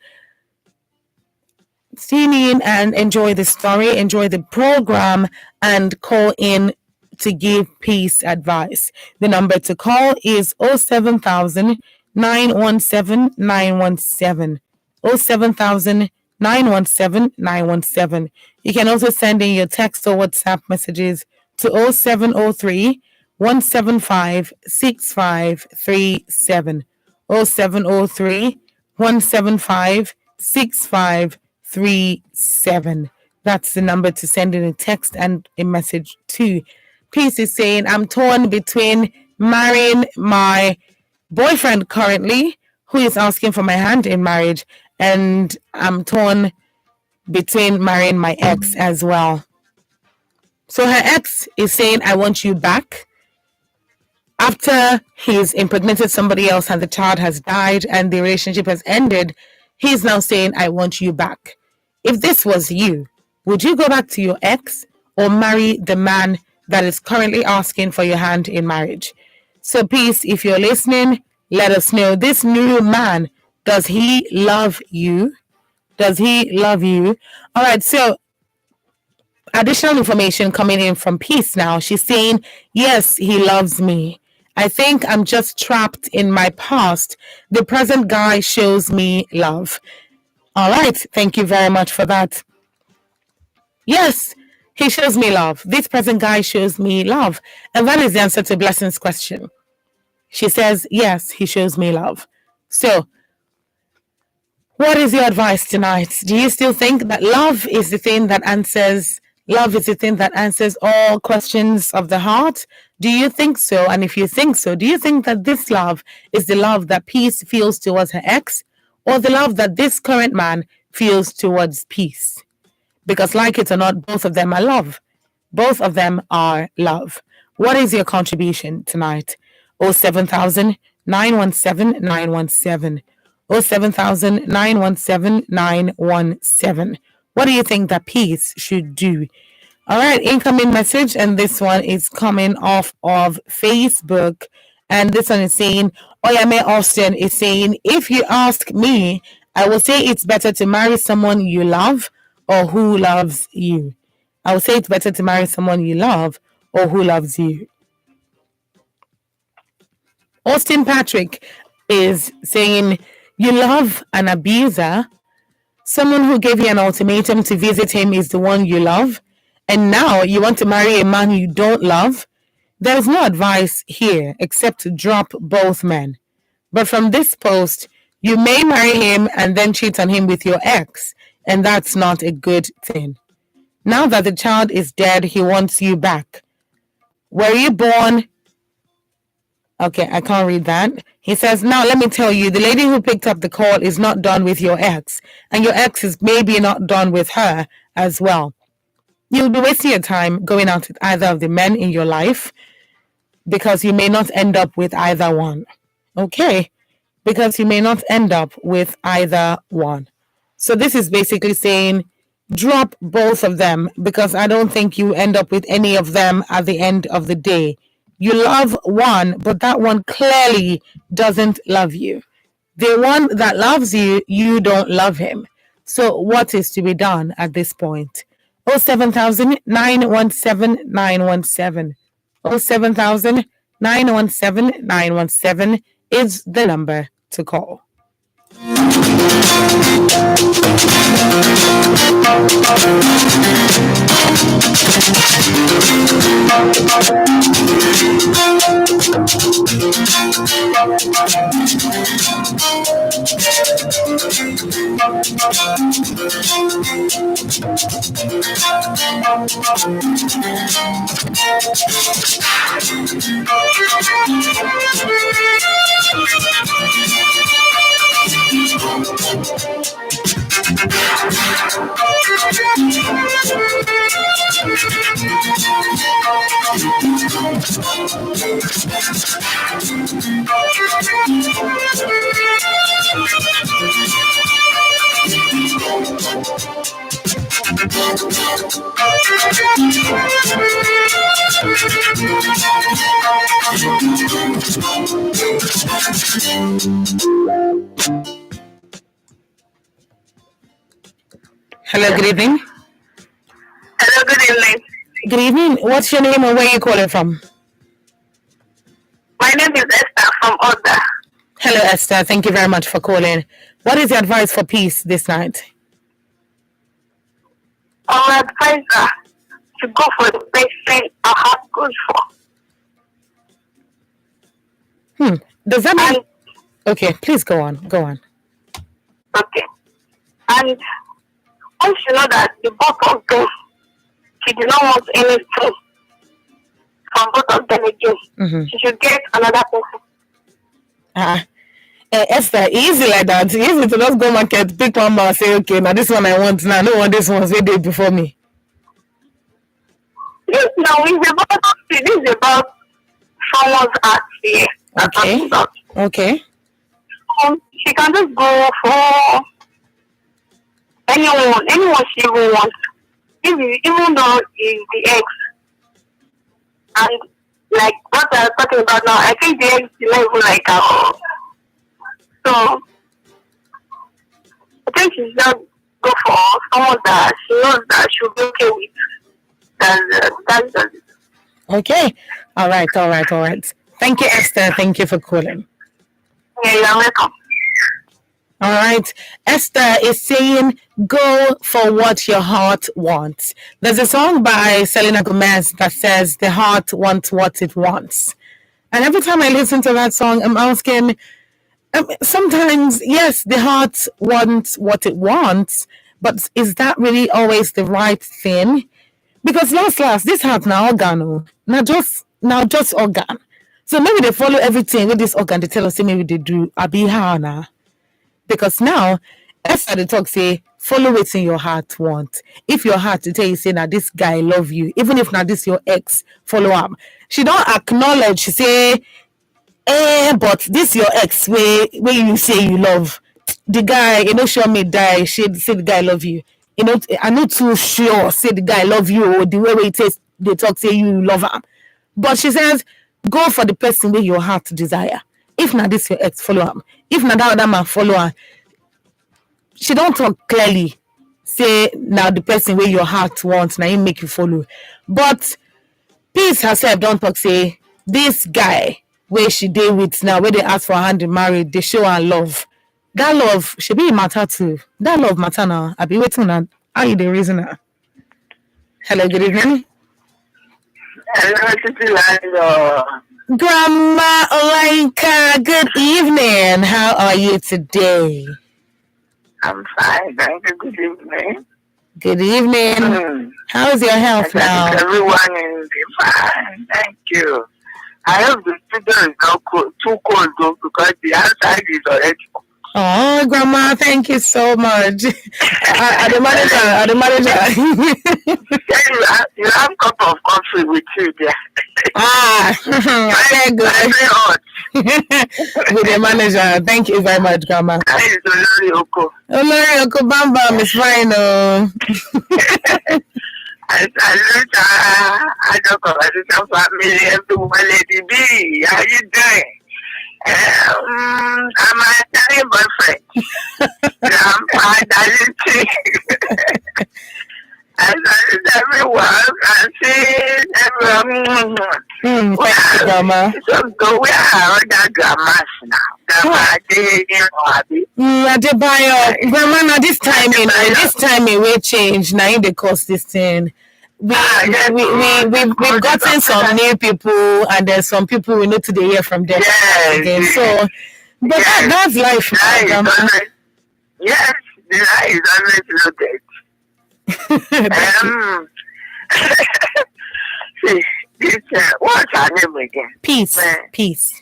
Tune in and enjoy the story, enjoy the program, and call in to give peace advice. The number to call is 07000 917 917. 07000 917 917. You can also send in your text or WhatsApp messages to 0703 175 6537. 0703 175 6537. That's the number to send in a text and a message to. Peace is saying, I'm torn between marrying my boyfriend currently, who is asking for my hand in marriage, and I'm torn between marrying my ex as well. So her ex is saying, I want you back. After he's impregnated somebody else and the child has died and the relationship has ended, he's now saying, I want you back. If this was you, would you go back to your ex or marry the man that is currently asking for your hand in marriage? So please, if you're listening, let us know. This new man, does he love you? Does he love you? All right, so additional information coming in from Peace now. She's saying, yes, he loves me. I think I'm just trapped in my past. The present guy shows me love. All right, thank you very much for that. Yes, he shows me love. This present guy shows me love. And that is the answer to Blessing's question. She says, yes, he shows me love. So, what is your advice tonight? Do you still think that love is the thing that answers all questions of the heart? Do you think so? And if you think so, do you think that this love is the love that Peace feels towards her ex, or the love that this current man feels towards Peace? Because like it or not, both of them are love. Both of them are love. What is your contribution tonight? 07000 917 917. 07000 917 917. What do you think that Peace should do? All right, incoming message, and this one is coming off of Facebook. And this one is saying, Oyame Austin is saying, if you ask me, I will say it's better to marry someone you love or who loves you. I will say it's better to marry someone you love or who loves you. Austin Patrick is saying, you love an abuser. Someone who gave you an ultimatum to visit him is the one you love. And now you want to marry a man you don't love. There's no advice here except to drop both men. But from this post, you may marry him and then cheat on him with your ex. And that's not a good thing. Now that the child is dead, he wants you back. Were you born? Okay, I can't read that. He says, now let me tell you, the lady who picked up the call is not done with your ex. And your ex is maybe not done with her as well. You'll be wasting your time going out with either of the men in your life because you may not end up with either one. Okay? Because you may not end up with either one. So this is basically saying, drop both of them because I don't think you end up with any of them at the end of the day. You love one, but that one clearly doesn't love you. The one that loves you, you don't love him. So what is to be done at this point? 07000 917 917. 07000 917 917 is the number to call. Hello, good evening. Hello, good evening. Good evening. What's your name and where are you calling from? My name is Esther from Oda. Hello, Esther. Thank you very much for calling. What is your advice for peace this night? I would advise her to go for the best thing her heart goes for. Does that mean... Okay, please go on. Go on. Okay. And once you know that the both of them, she did not want anything from both of them again, she should get another person. Esther, easy like that. Easy to just go market, pick one more, say, okay, now this one I want now. No one this one's way day before me. This now is about someone's heart here. Okay. Okay. She can just go for anyone she even wants. Even though it's the ex. And like what I'm talking about now, I think the ex is not even like her. So I think she should go for someone that she knows that she'll be okay with. That's it. Okay. All right. Thank you, Esther. Thank you for calling. Yeah, you're welcome. All right. Esther is saying, go for what your heart wants. There's a song by Selena Gomez that says, the heart wants what it wants. And every time I listen to that song, I'm asking, sometimes, yes, the heart wants what it wants, but is that really always the right thing? Because last, this heart now organ, now just organ. So maybe they follow everything with this organ. They tell us, say maybe they do abihana. Because now, Esther the talk say, follow what's in your heart want. If your heart to tell you say, now this guy love you, even if now this your ex, follow up. She don't acknowledge, she say, but this your ex where you say you love. The guy, show me die, she say the guy love you. I'm not too sure, say the guy love you, or the way it is, they talk, say you love him. But she says, go for the person where your heart desire. If not this your ex, follow him. If not that other man, follow her. She don't talk clearly. Say now the person where your heart wants, now he make you follow. But Peace herself don't talk, say this guy where she did with now, where they ask for her hand in marriage, they show her love. That love should be matter too. That love matter now. I be waiting on how you the reason now. Hello, good evening. Hello, Grandma Olenka, good evening. How are you today? I'm fine, thank you. Good evening. Good evening. How's your health now? Everyone is fine, thank you. I hope the studio is not too cold though, because the outside is already cold. Oh, Grandma, thank you so much. The manager. You have a cup of coffee with you there. Very good. Very hot. With the manager. Thank you very much, Grandma. That is Olori Oko. Olori Oko Bam Bam is fine. I salute I don't conversation family, everyone, Lady B. How you doing? I'm my Italian boyfriend. Grandpa, Daliti. I salute everyone. I see everyone. Thank you, Grandma. So go where are other grandmas now? Grandma, Adebayo, Grandma, now this timing will change. Now in the cost this thing. We've gotten some new people, and there's some people we need to hear from them again. So, but that's life, Grandma. Yes, the life is always loaded. See, this, what's her name again? Peace. Please.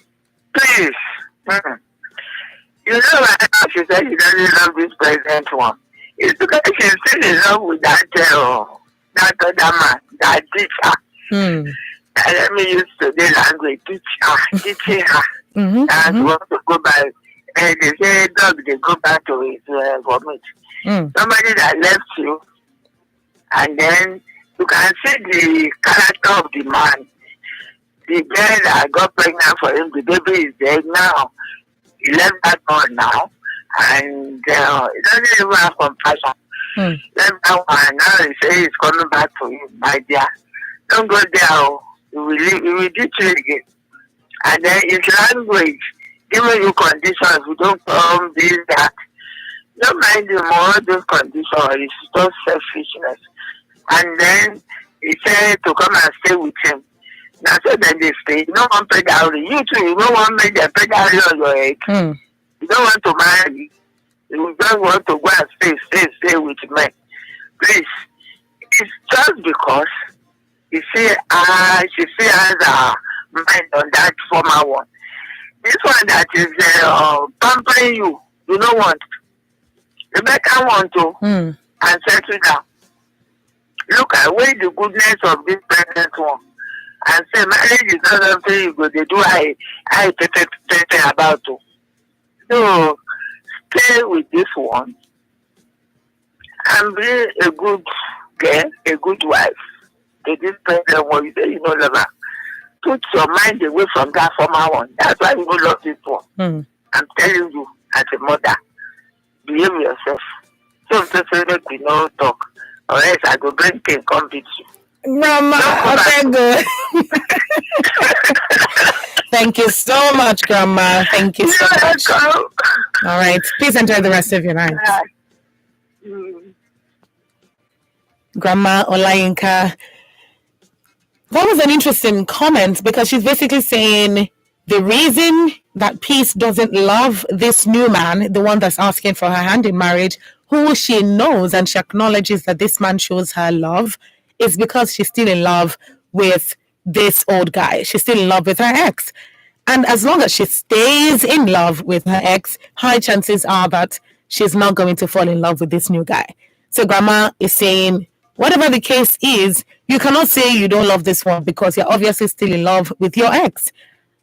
You know, she said she doesn't love this present one. It's because she's still in love with that other man, that teacher. Let me use today's language, teaching her. And want to go by they say dog they go back to his vomit. Somebody that left you, and then you can see the character of the man. The girl that got pregnant for him, the baby is dead now. He left that one now, and he doesn't even have compassion. Left that one, now he says he's coming back to you, my dear. Don't go there, oh. He will ditch you again. And then his language, giving you conditions, you don't come, this, that. Don't mind him all those conditions, it's just selfishness. And then he said to come and stay with him. Now, so then they stay. You don't want to pay dowry. You too, you don't want to make them pay dowry on your head. You don't want to marry. You just want to go and stay with men. Please, it's just because you see, she still has her mind on that former one. This one that is pampering you, you don't want. Rebecca want to and settle down. Look at where the goodness of this present one. And say marriage is not something you go they do I about to. So stay with this one and be a good girl, a good wife to this present one. You say you know love her. Put your mind away from that former one. That's why you don't love this one. I'm telling you as a mother, behave yourself. So make we no talk. Or else I go bring king come beat you. Grandma, okay, good. Thank you so much, Grandma. Thank you so much. All right. Please enjoy the rest of your night. Grandma Olayinka. That was an interesting comment because she's basically saying the reason that Peace doesn't love this new man, the one that's asking for her hand in marriage, who she knows and she acknowledges that this man shows her love, is because she's still in love with this old guy. She's still in love with her ex. And as long as she stays in love with her ex, high chances are that she's not going to fall in love with this new guy. So Grandma is saying, whatever the case is, you cannot say you don't love this one because you're obviously still in love with your ex.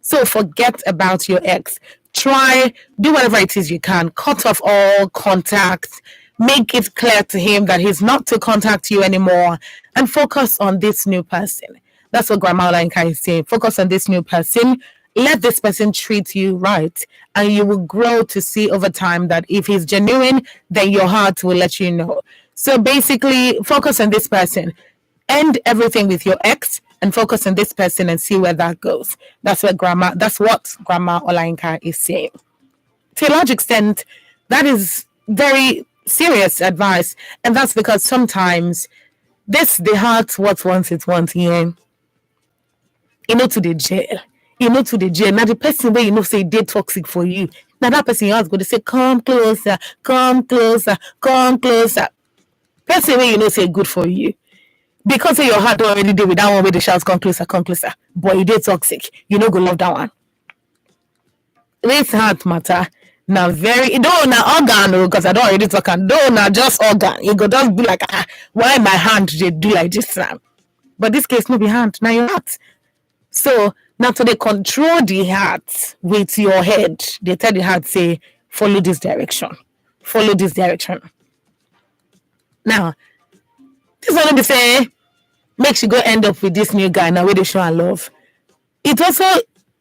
So forget about your ex. Try, do whatever it is you can. Cut off all contact. Make it clear to him that he's not to contact you anymore and focus on this new person. That's what Grandma Olayinka is saying. Focus on this new person. Let this person treat you right. And you will grow to see over time that if he's genuine, then your heart will let you know. So basically, focus on this person. End everything with your ex and focus on this person and see where that goes. That's what Grandma Olayinka is saying. To a large extent, that is very serious advice, and that's because sometimes the heart what wants it wants here. To the jail. Now the person where say they toxic for you. Now that person your heart go to say come closer, come closer, come closer. Person where say good for you. Because your heart already deal with that one where the shouts come closer, but you did toxic. You go love that one. This heart matter. Now organ because I don't already talk and now just organ. You go just be like why my hand they do like this now. But this case no be hand, now your heart. So now to they control the heart with your head, they tell the heart say follow this direction. Follow this direction. Now this one be say make she go end up with this new guy now where they show her love. It also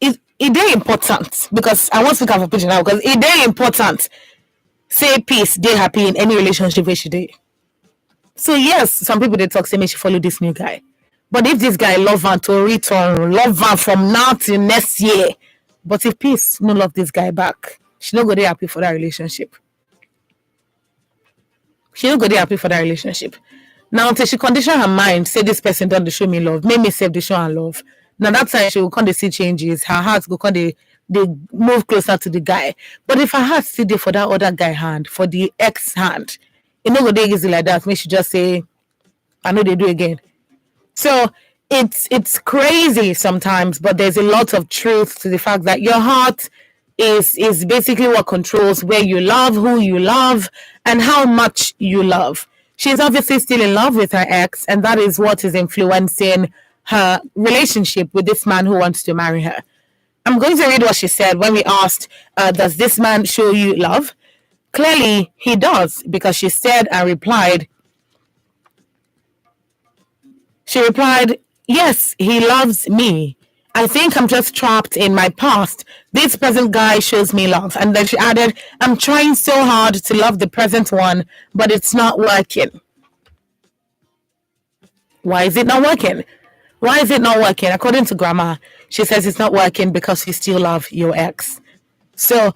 it's very important because I want to speak for Pidgin now because it's very important. Say peace, they happy in any relationship where she did. So yes, some people they talk say me she follow this new guy. But if this guy love her to return, love her from now till next year, but if peace no love this guy back, she not go there happy for that relationship. Now until she condition her mind, say this person don't show me love, make me self they show her love. Now that time she will come to see changes. Her heart will come they move closer to the guy. But if her heart still there for that other guy hand, for the ex hand, it no go dey easy like that. Make she just say, I know they do again. So it's crazy sometimes, but there's a lot of truth to the fact that your heart is basically what controls where you love, who you love, and how much you love. She's obviously still in love with her ex, and that is what is influencing her relationship with this man who wants to marry her. I'm going to read what she said when we asked, does this man show you love? Clearly, he does, because she said and replied, yes, he loves me. I think I'm just trapped in my past. This present guy shows me love. And then she added, I'm trying so hard to love the present one, but it's not working. Why is it not working? Why is it not working? According to Grandma, she says it's not working because you still love your ex. So,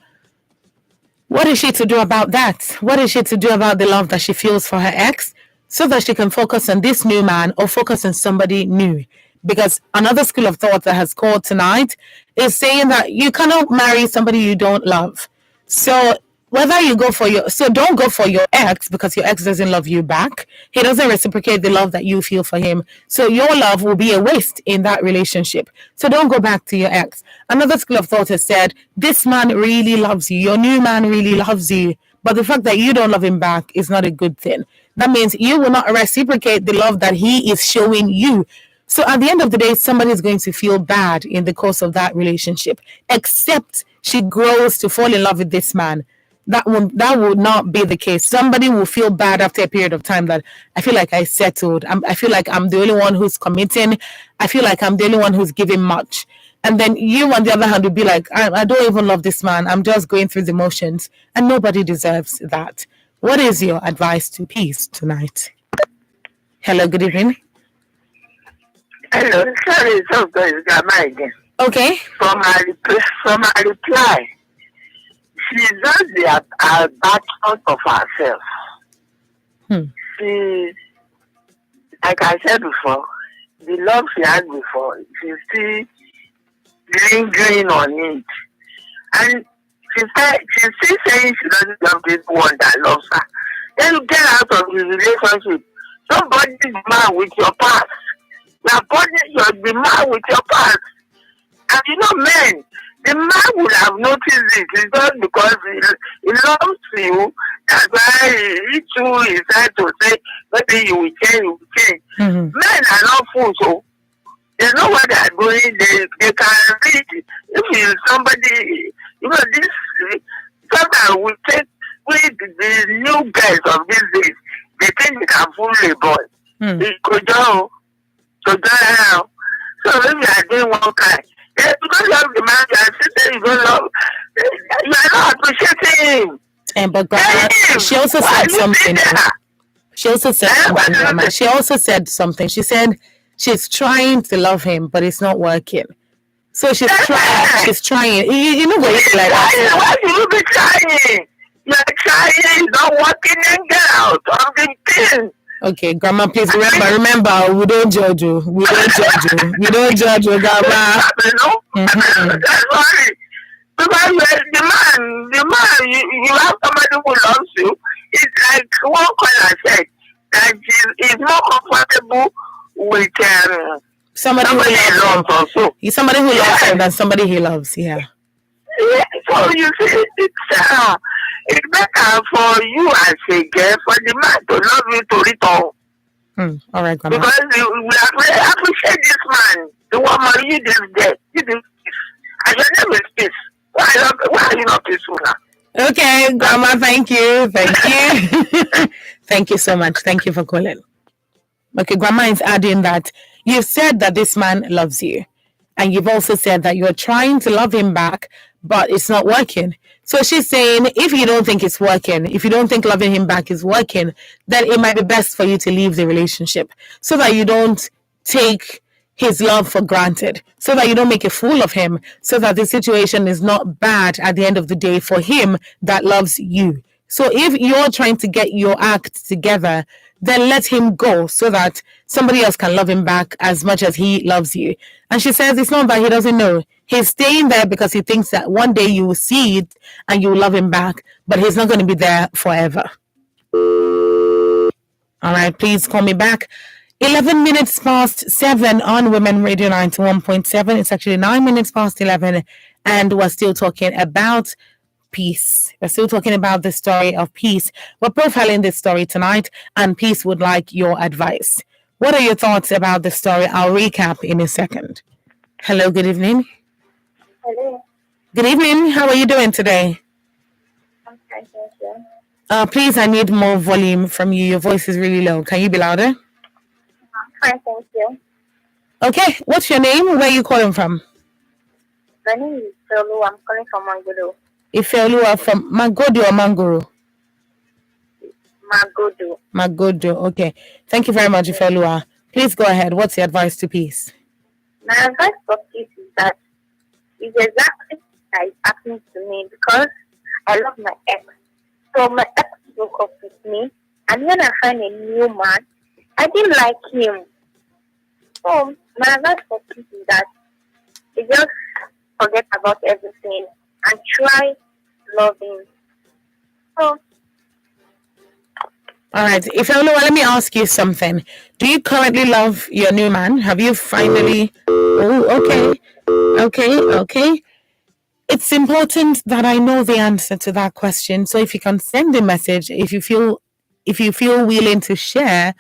what is she to do about that? What is she to do about the love that she feels for her ex so that she can focus on this new man or focus on somebody new? Because another school of thought that has called tonight is saying that you cannot marry somebody you don't love. So whether you go for don't go for your ex because your ex doesn't love you back. He doesn't reciprocate the love that you feel for him. So your love will be a waste in that relationship. So don't go back to your ex. Another school of thought has said, this man really loves you. Your new man really loves you. But the fact that you don't love him back is not a good thing. That means you will not reciprocate the love that he is showing you. So at the end of the day, somebody is going to feel bad in the course of that relationship, except she grows to fall in love with this man. That would not be the case. Somebody will feel bad after a period of time that I feel like I settled. I feel like I'm the only one who's committing. I feel like I'm the only one who's giving much. And then you, on the other hand, will be like, I don't even love this man. I'm just going through the motions. And nobody deserves that. What is your advice to peace tonight? Hello, good evening. Hello, sorry, something again. Okay. From my reply, she does the back out of herself. She, like I said before, the love she had before, she's still lingering on it. And she's still saying she doesn't love this one that loves her. Then you get out of the relationship. Don't body the man with your past. You're the man with your past. And you know, men, the man would have noticed it. It's not because he loves you. That's why he too is trying to say, maybe you will change, Men are not fools, so they know what they are doing. They can read. If it's somebody, this, sometimes we take with the new guys of these days, they think they can fool a boy. It could go. So if you are doing one kind, because you have the man, you are sitting, you don't love, you are not appreciating him. And but Grandma, she also said something. She also said something, Grandma. She also said something. She said she's trying to love him, but it's not working. So she's trying. She's trying. You know what it's like. Why should you be trying? You're trying, it's not working, and get out of the thing. Okay, Grandma, please remember, we don't judge you. We don't judge you, Grandma. Sorry. Because the man, you have somebody who loves you. It's like one caller said, that is more comfortable with somebody who loves also. He's somebody who loves him than somebody he loves, yeah. Yeah, so you see, it's better for you as a girl, for the man to love you to return. All right, Grandma. Because we appreciate this man, the woman, you this girl, you this peace. And your name is peace. Why are you not peaceful now? Okay, Grandma, thank you. Thank you so much. Thank you for calling. Okay, Grandma is adding that you've said that this man loves you. And you've also said that you're trying to love him back, but it's not working. So she's saying, if you don't think it's working, if you don't think loving him back is working, then it might be best for you to leave the relationship so that you don't take his love for granted, so that you don't make a fool of him, so that the situation is not bad at the end of the day for him that loves you. So if you're trying to get your act together, then let him go so that somebody else can love him back as much as he loves you. And she says it's not that he doesn't know. He's staying there because he thinks that one day you will see it and you will love him back, but he's not going to be there forever. All right, please call me back. 11 minutes past 7 on Women Radio 91.7. It's actually 9 minutes past 11, and we're still talking about Peace. We're still talking about the story of Peace. We're profiling this story tonight, and Peace would like your advice. What are your thoughts about the story? I'll recap in a second. Hello, good evening. Hello. Good evening. How are you doing today? I'm fine, thank you. Please, I need more volume from you. Your voice is really low. Can you be louder? I'm fine, thank you. Okay. What's your name? Where are you calling from? My name is Solu. I'm calling from Mangodo. Ifeoluwa from Magodo or Mangoro? Magodo. Magodo. Okay. Thank you very much, Ifeoluwa. Please go ahead. What's your advice to peace? My advice for peace is that it's exactly that is happening to me because I love my ex. So my ex broke up with me, and when I find a new man, I didn't like him. So my advice for peace is that you just forget about everything and try loving. So All right. Ifeoluwa, let me ask you something. Do you currently love your new man? Have you finally? Oh, okay. It's important that I know the answer to that question. So if you can send a message, if you feel willing to share,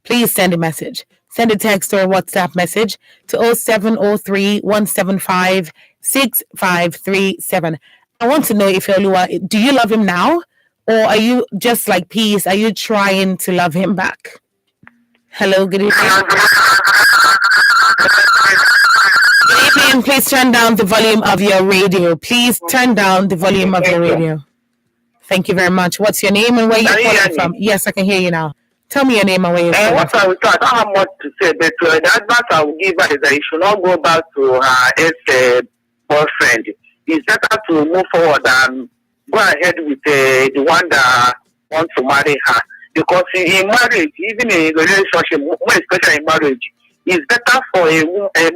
please send a message. Send a text or a WhatsApp message to 0703 175 6537. I want to know, Ifeoluwa, do you love him now? Or are you just like peace? Are you trying to love him back? Hello, good evening. Good evening. Please turn down the volume of your radio. Please turn down the volume of your radio. Thank you very much. What's your name and where you're calling from? Yes, I can hear you now. Tell me your name and where you're calling What from. I will try, I don't have much to say, but the advice I will give her is that you should not go back to her ex-boyfriend. It's better to move forward and go ahead with the one that wants to marry her. Because in marriage, even in a relationship, more especially in marriage, it's better for a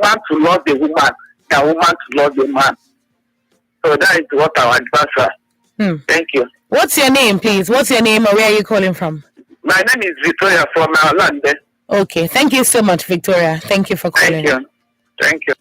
man to love the woman than a woman to love the man. So that is what I would advise her. Thank you. What's your name, please? What's your name and where are you calling from? My name is Victoria from Orlando. Okay, thank you so much, Victoria. Thank you for calling. Thank you.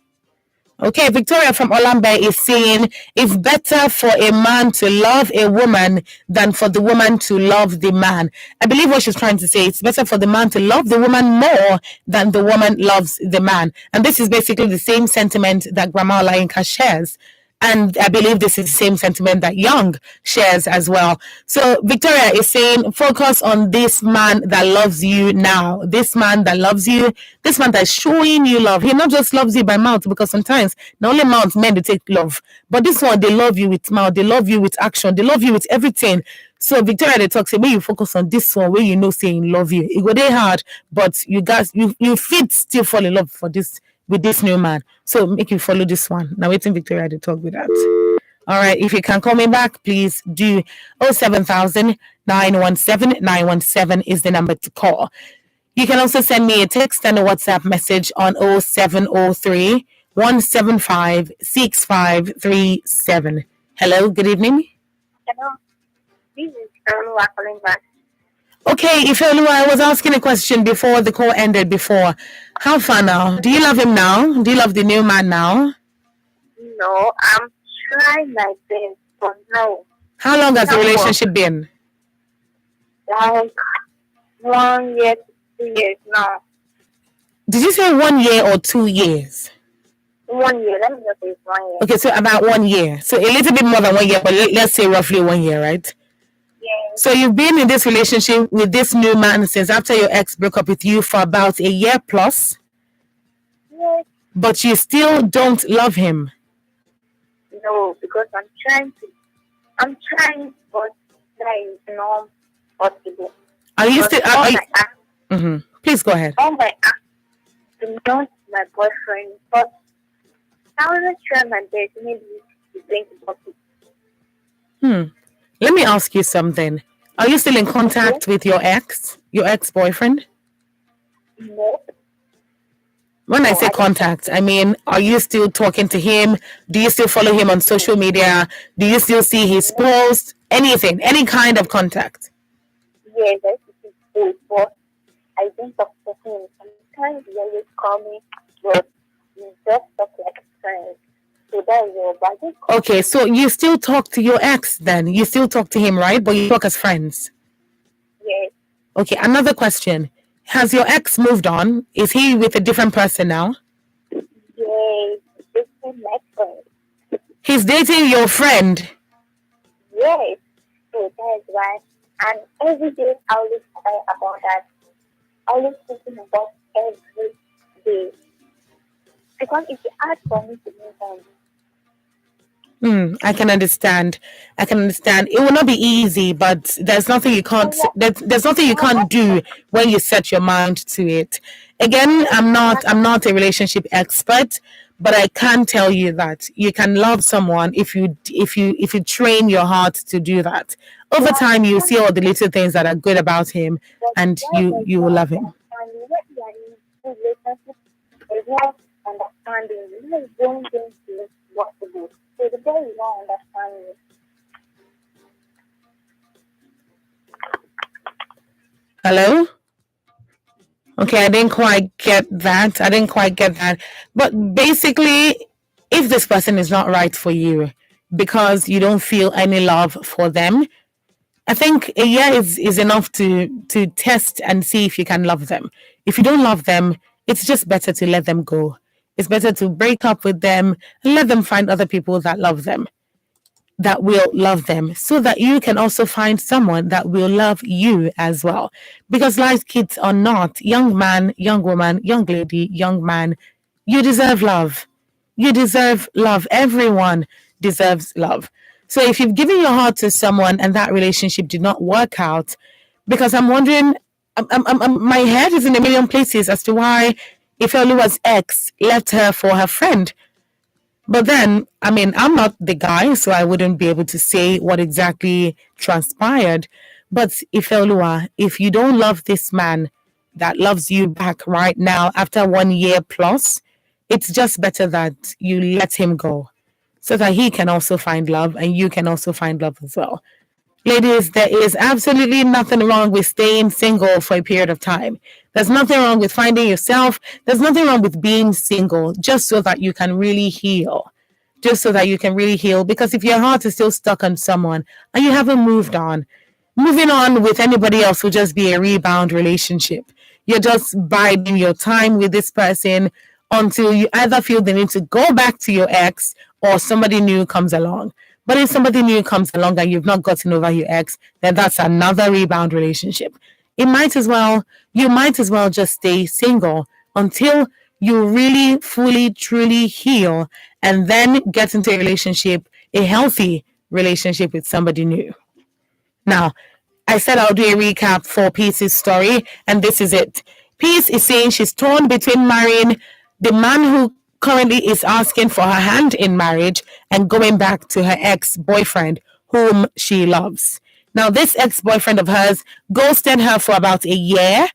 Okay, Victoria from Olambe is saying it's better for a man to love a woman than for the woman to love the man. I believe what she's trying to say, it's better for the man to love the woman more than the woman loves the man. And this is basically the same sentiment that Grandma Olainka shares. And I believe this is the same sentiment that Young shares as well. So Victoria is saying, focus on this man that loves you now. This man that loves you, this man that's showing you love. He not just loves you by mouth, because sometimes not only mouth men they take love, but this one, they love you with mouth, they love you with action, they love you with everything. So Victoria, they talk, say, when you focus on this one, where you know saying love you, it go there hard, but you guys, you fit still fall in love for this with this new man. So make you follow this one. Now waiting Victoria to talk with that. All right. If you can call me back, please do 07000 917 917 is the number to call. You can also send me a text and a WhatsApp message on 0703 175 6537. Hello, good evening. Hello. This is Oluwa calling back. Okay, Ifeoluwa, I was asking a question before the call ended before. How far now? Do you love him now? Do you love the new man now? No, I'm trying my best, but no. How long has the relationship been? Like 1 year to 2 years now. Did you say 1 year or 2 years? 1 year. Let me just say 1 year. Okay, so about 1 year. So a little bit more than 1 year, but let's say roughly 1 year, right? Yes. So you've been in this relationship with this new man since after your ex broke up with you for about a year plus? Yes. But you still don't love him? No, because I'm trying, but that is not possible. Are you still... All my acts, Please go ahead. all my acts to not my boyfriend, but I will try my best. Maybe it's going to possible. Let me ask you something. Are you still in contact with your ex-boyfriend? No. When I say contact, I mean, are you still talking to him? Do you still follow him on social media? Do you still see his posts? Anything, any kind of contact? Yes, I see his but I don't talk to him. Sometimes he always call me, but we just talk like friends. So that is your body. Okay, so you still talk to your ex then? You still talk to him, right? But you talk as friends? Yes. Okay, another question. Has your ex moved on? Is he with a different person now? Yes, this is my friend. He's dating your friend. Yes. So that is why. And every day I always cry about that. I always thinking about every day. Because it's hard for me to move on. I can understand. I can understand. It will not be easy, but there's nothing you can't. There's nothing you can't do when you set your mind to it. Again, I'm not a relationship expert, but I can tell you that you can love someone if you train your heart to do that. Over time, you see all the little things that are good about him, and you will love him. And when you are in a relationship, there's no understanding. You don't think it's possible. So the boy is not understanding. Hello? Okay, I didn't quite get that. But basically, if this person is not right for you because you don't feel any love for them, I think a year is enough to test and see if you can love them. If you don't love them, it's just better to let them go. It's better to break up with them and let them find other people that love them, that will love them, so that you can also find someone that will love you as well. Because life kids or not, young man, young woman, young lady, young man, you deserve love. You deserve love. Everyone deserves love. So if you've given your heart to someone and that relationship did not work out, because I'm wondering, my head is in a million places as to why Ifeoluwa's ex left her for her friend. But then, I mean, I'm not the guy, so I wouldn't be able to say what exactly transpired. But Ifeoluwa, if you don't love this man that loves you back right now after 1 year plus, it's just better that you let him go so that he can also find love and you can also find love as well. Ladies, there is absolutely nothing wrong with staying single for a period of time. There's nothing wrong with finding yourself. There's nothing wrong with being single, just so that you can really heal. Just so that you can really heal. Because if your heart is still stuck on someone and you haven't moved on, moving on with anybody else will just be a rebound relationship. You're just biding your time with this person until you either feel the need to go back to your ex or somebody new comes along. But if somebody new comes along and you've not gotten over your ex, then that's another rebound relationship. You might as well just stay single until you really, fully, truly heal and then get into a relationship, a healthy relationship with somebody new. Now, I said I'll do a recap for Peace's story, and this is it. Peace is saying she's torn between marrying the man who currently is asking for her hand in marriage and going back to her ex-boyfriend whom she loves. Now, this ex-boyfriend of hers ghosted her for about a year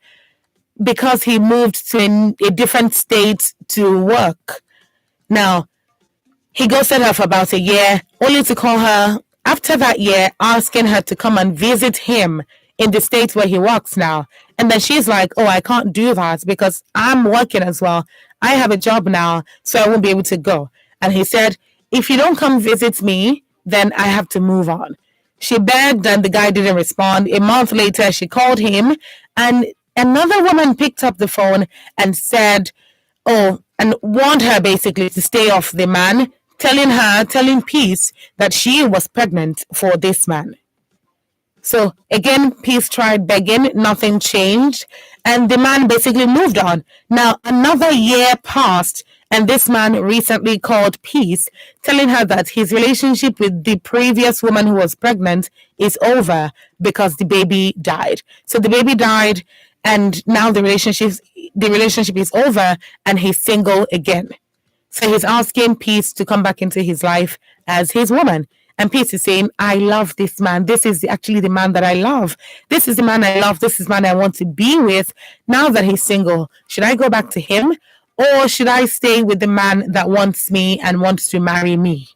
because he moved to a different state to work. Now, he ghosted her for about a year, only to call her after that year, asking her to come and visit him in the state where he works now. And then she's like, oh, I can't do that because I'm working as well. I have a job now, so I won't be able to go. And he said, if you don't come visit me, then I have to move on. She begged and the guy didn't respond. A month later, she called him and another woman picked up the phone and said, oh, and warned her basically to stay off the man, telling Peace that she was pregnant for this man. So again, Peace tried begging, nothing changed, and the man basically moved on. Now, another year passed, and this man recently called Peace, telling her that his relationship with the previous woman who was pregnant is over because the baby died. So the baby died, and now the relationship is over, and he's single again. So he's asking Peace to come back into his life as his woman. And Peace is saying, I love this man. This is actually the man that I love. This is the man I love. This is the man I want to be with. Now that he's single, should I go back to him? Or should I stay with the man that wants me and wants to marry me?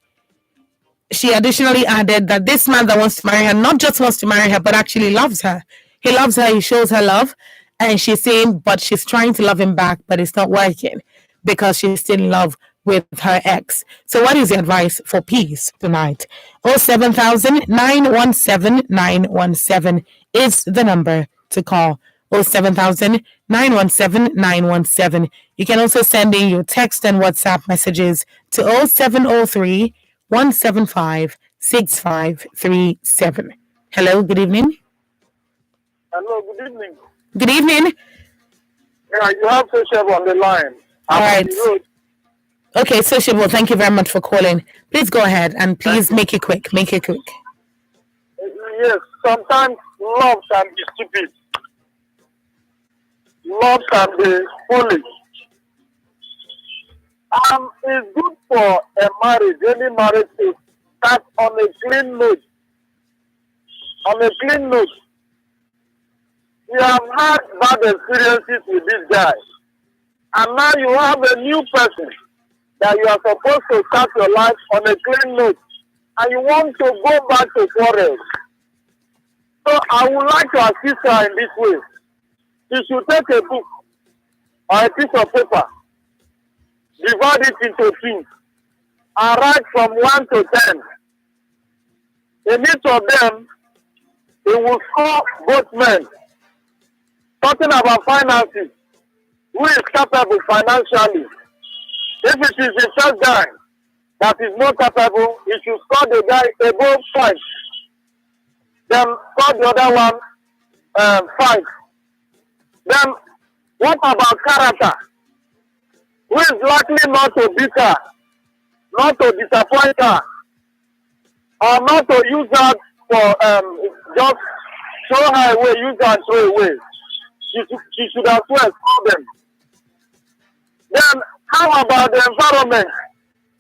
She additionally added that this man that wants to marry her not just wants to marry her, but actually loves her. He loves her. He shows her love. And she's saying, but she's trying to love him back, but it's not working because she's still in love with her ex. So what is the advice for Peace tonight? 07000 917 917 is the number to call. 07000 917 917. You can also send in your text and WhatsApp messages to 0703 1756537. Hello, good evening. Hello, good evening. Good evening. Yeah, you have Social on the line. All right. Okay, Sociable, thank you very much for calling. Please go ahead and please make it quick. Make it quick. Yes, sometimes love can be stupid. Love can be foolish. It's good for a marriage, any marriage, to start on a clean note. On a clean note. You have had bad experiences with this guy. And now you have a new person that you are supposed to start your life on a clean note. And you want to go back to quarrels. So I would like to assist her in this way. She should take a book or a piece of paper, divide it into two, and write from 1 to 10. In each of them, it will score both men. Talking about finances, who is capable financially? If it is the first guy that is not capable, he should score the guy above 5. Then score the other one 5. Then what about character? Who is likely not to beat her, not to disappoint her, or not to use her for just throw her away, use her and throw away? She should as well score them. Then how about the environment?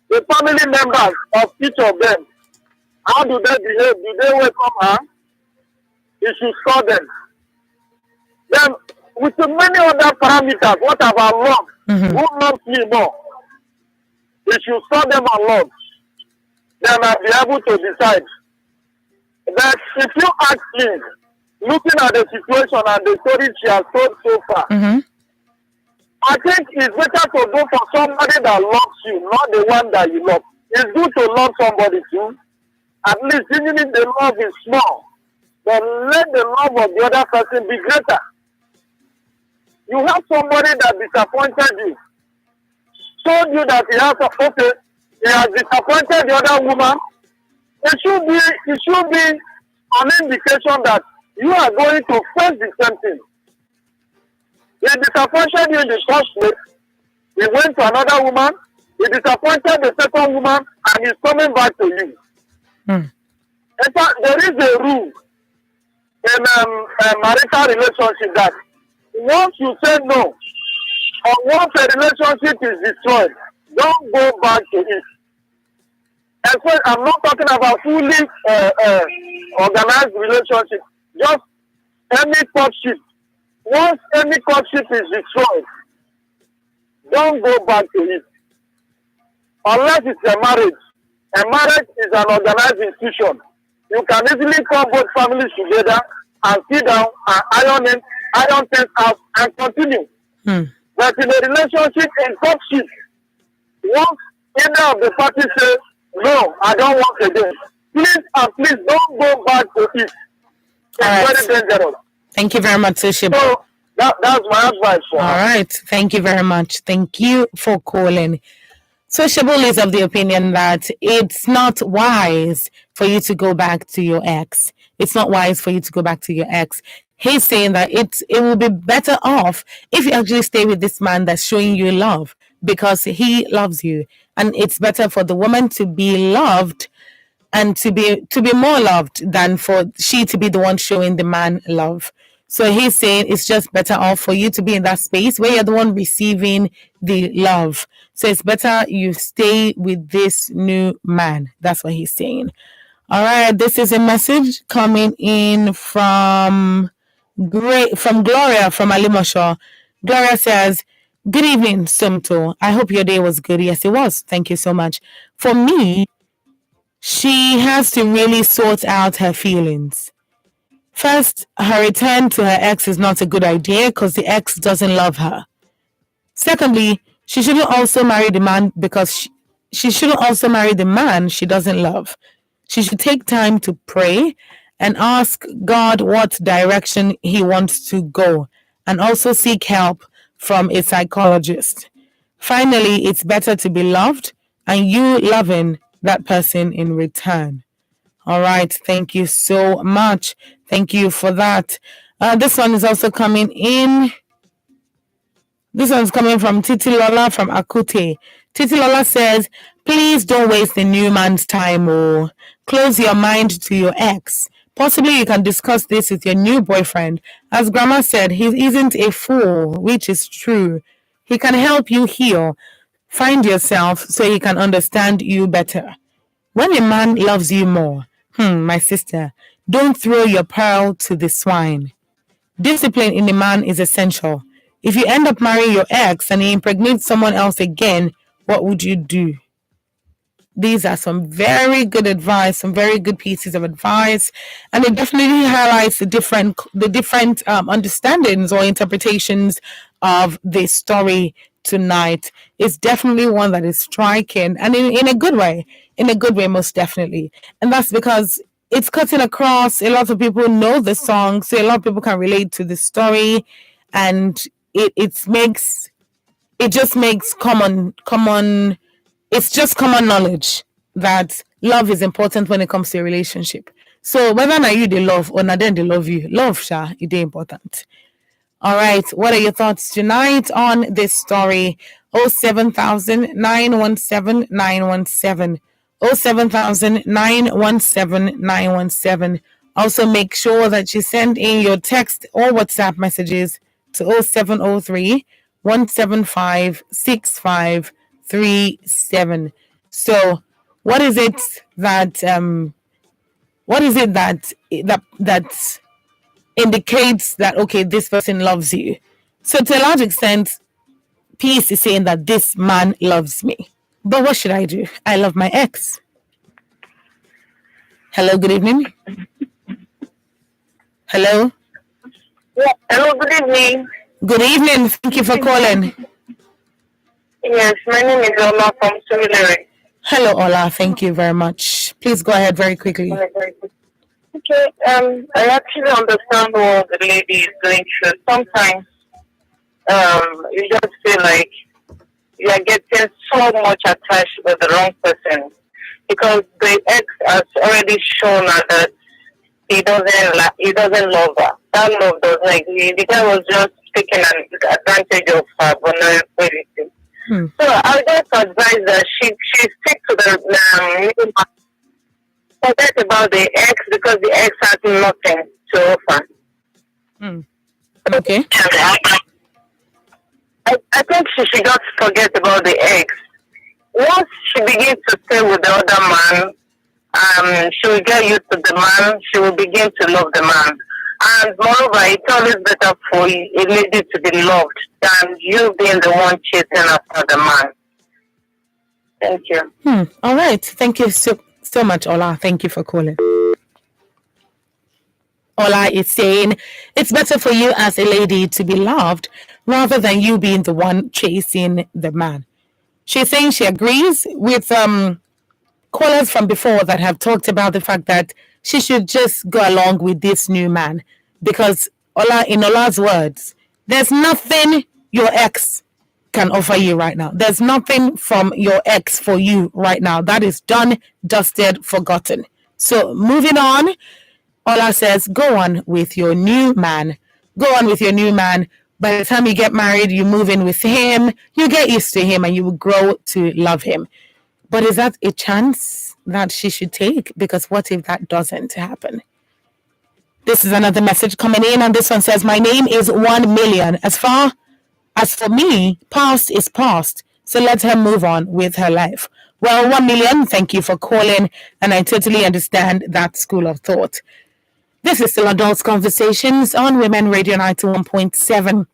The family members of each of them. How do they behave? Do they welcome her? You should score them. Then with so many other parameters, what about love? Who loves me more? You should score them on love. Then I'll be able to decide. But if you ask me, looking at the situation and the story she has told so far, I think it's better to go for somebody that loves you, not the one that you love. It's good to love somebody too. At least even if the love is small, but let the love of the other person be greater. You have somebody that disappointed you, told you that he has disappointed the other woman. It should be an indication that you are going to face the same thing. He disappointed you in the first place. He went to another woman. He disappointed the second woman, and he's coming back to you. In fact, there is a rule in a marital relationship that once you say no, or once a relationship is destroyed, don't go back to it. And so I'm not talking about fully organized relationship. Just any courtship. Once any courtship is destroyed, don't go back to it. Unless it's a marriage. A marriage is an organized institution. You can easily call both families together and sit down and iron things out and continue. But in a relationship, in courtship, once either of the parties say, no, I don't want again, please don't go back to it. It's very dangerous. Thank you very much, Sushibo. So that's my advice for her. All right. Thank you very much. Thank you for calling. So Shabul is of the opinion that it's not wise for you to go back to your ex. It's not wise for you to go back to your ex. He's saying that it will be better off if you actually stay with this man that's showing you love because he loves you. And it's better for the woman to be loved and to be more loved than for she to be the one showing the man love. So he's saying it's just better off for you to be in that space where you're the one receiving the love. So it's better you stay with this new man. That's what he's saying. All right, this is a message coming in from Gloria from Alimosho. Gloria says, "Good evening, Sumto. I hope your day was good." Yes, it was. Thank you so much. For me, she has to really sort out her feelings. First, her return to her ex is not a good idea because the ex doesn't love her. Secondly, she shouldn't also marry the man because she shouldn't also marry the man she doesn't love. She should take time to pray and ask God what direction he wants to go and also seek help from a psychologist. Finally, it's better to be loved and you loving that person in return. All right. Thank you so much. Thank you for that. This one is also coming in. This one's coming from Titi Lola from Akute. Titi Lola says, please don't waste the new man's time or close your mind to your ex. Possibly you can discuss this with your new boyfriend. As Grandma said, he isn't a fool, which is true. He can help you heal. Find yourself so he can understand you better. When a man loves you more, my sister, don't throw your pearl to the swine. Discipline in a man is essential. If you end up marrying your ex and he impregnates someone else again, what would you do? These are some very good advice, some very good pieces of advice, and it definitely highlights the different understandings or interpretations of this story tonight. It's definitely one that is striking, and in a good way, most definitely. And that's because it's cutting across. A lot of people know the song, so a lot of people can relate to the story, and it just makes common knowledge that love is important when it comes to a relationship. So whether or not you they love or not then they love you, love sha is important. All right, what are your thoughts tonight on this story? 07000 917 917 07000 917 917. Also make sure that you send in your text or WhatsApp messages to 0703 175 6537. So what is it that indicates that, okay, this person loves you? So to a large extent, Peace is saying that this man loves me. But what should I do? I love my ex. Hello, good evening. Hello. Yeah, hello, good evening. Good evening. Thank you for calling. Yes, my name is Ola from Surulere. Hello, Ola. Thank you very much. Please go ahead very quickly. Okay, I actually understand what the lady is going through. Sometimes you just feel like you are getting so much attached with the wrong person because the ex has already shown her that he doesn't love her. That love doesn't exist. The guy was just taking advantage of her vulnerability. So I just advise that she stick to the forget about the ex because the ex has nothing to offer. Okay. I think she should just forget about the ex. Once she begins to stay with the other man, she will get used to the man. She will begin to love the man. And moreover, it's always better for a lady to be loved than you being the one chasing after the man. Thank you. All right. Thank you so much, Ola. Thank you for calling. Ola is saying it's better for you as a lady to be loved rather than you being the one chasing the man. She's saying she agrees with callers from before that have talked about the fact that she should just go along with this new man because in Ola's words, there's nothing your ex can offer you right now. There's nothing from your ex for you right now. That is done, dusted, forgotten. So moving on, Ola says, go on with your new man. Go on with your new man. By the time you get married, you move in with him, you get used to him, and you will grow to love him. But is that a chance that she should take? Because what if that doesn't happen? This is another message coming in, and this one says, my name is 1 million. As for me, past is past. So let her move on with her life. Well, 1 million, thank you for calling, and I totally understand that school of thought. This is still Adults Conversations on Women Radio 91.7.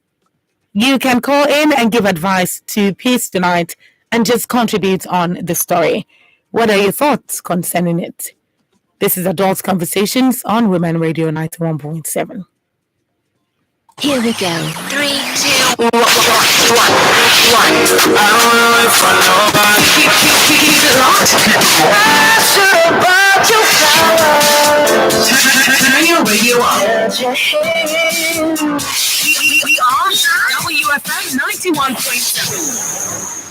You can call in and give advice to Peace tonight and just contribute on the story. What are your thoughts concerning it? This is Adults Conversations on Women Radio 91.7. Here we go. 3, 2, 1. Turn your radio on. We are WFM 91.7.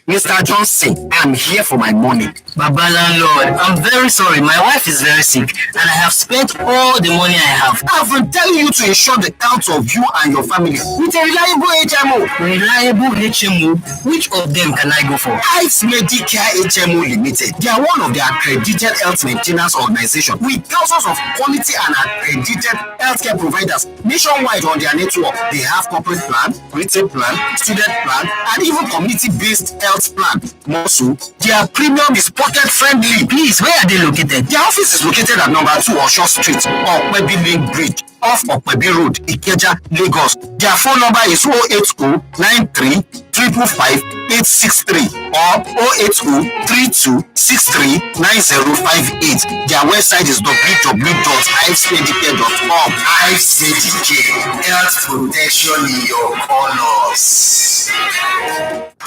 Mr. Johnson, I'm here for my money. Baba landlord, I'm very sorry. My wife is very sick and I have spent all the money I have. I've been telling you to ensure the health of you and your family with a reliable HMO. Reliable HMO? Which of them can I go for? Ives Medicare HMO Limited. They are one of the accredited health maintenance organizations with thousands of quality and accredited healthcare providers nationwide on their network. They have corporate plan, retail plan, student plan, and even community-based health plan. Also, their premium is pocket friendly. Please, where are they located? Their office is located at number 2 Osho Street, Okpebi Link Bridge, off Okpebi Road, Ikeja, Lagos. Their phone number is 080 93 555 863 or 080 32 63 9058. Their website is www.ivesmedicare.com. Ives Medicare, health protection in your colors.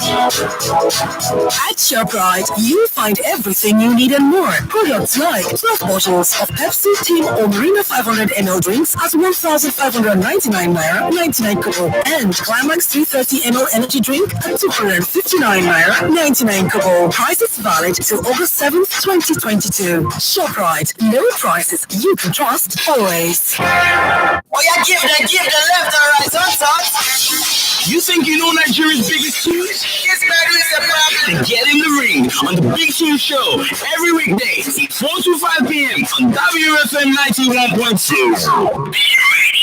At ShopRite, you'll find everything you need and more. Products like 12 bottles of Pepsi Team or Marina 500 ml drinks at 1,599 naira 99 kobo, and Climax 330 ml energy drink at 259 naira 99 kobo. Prices valid till August 7th, 2022. ShopRite, low prices you can trust always. Oh yeah, give the left and right, son. You think you know Nigeria's biggest tunes? Yes, man, is a problem. Then get in the ring on the Big Tune Show every weekday, 4 to 5 p.m. on WFM 91.2. Be ready.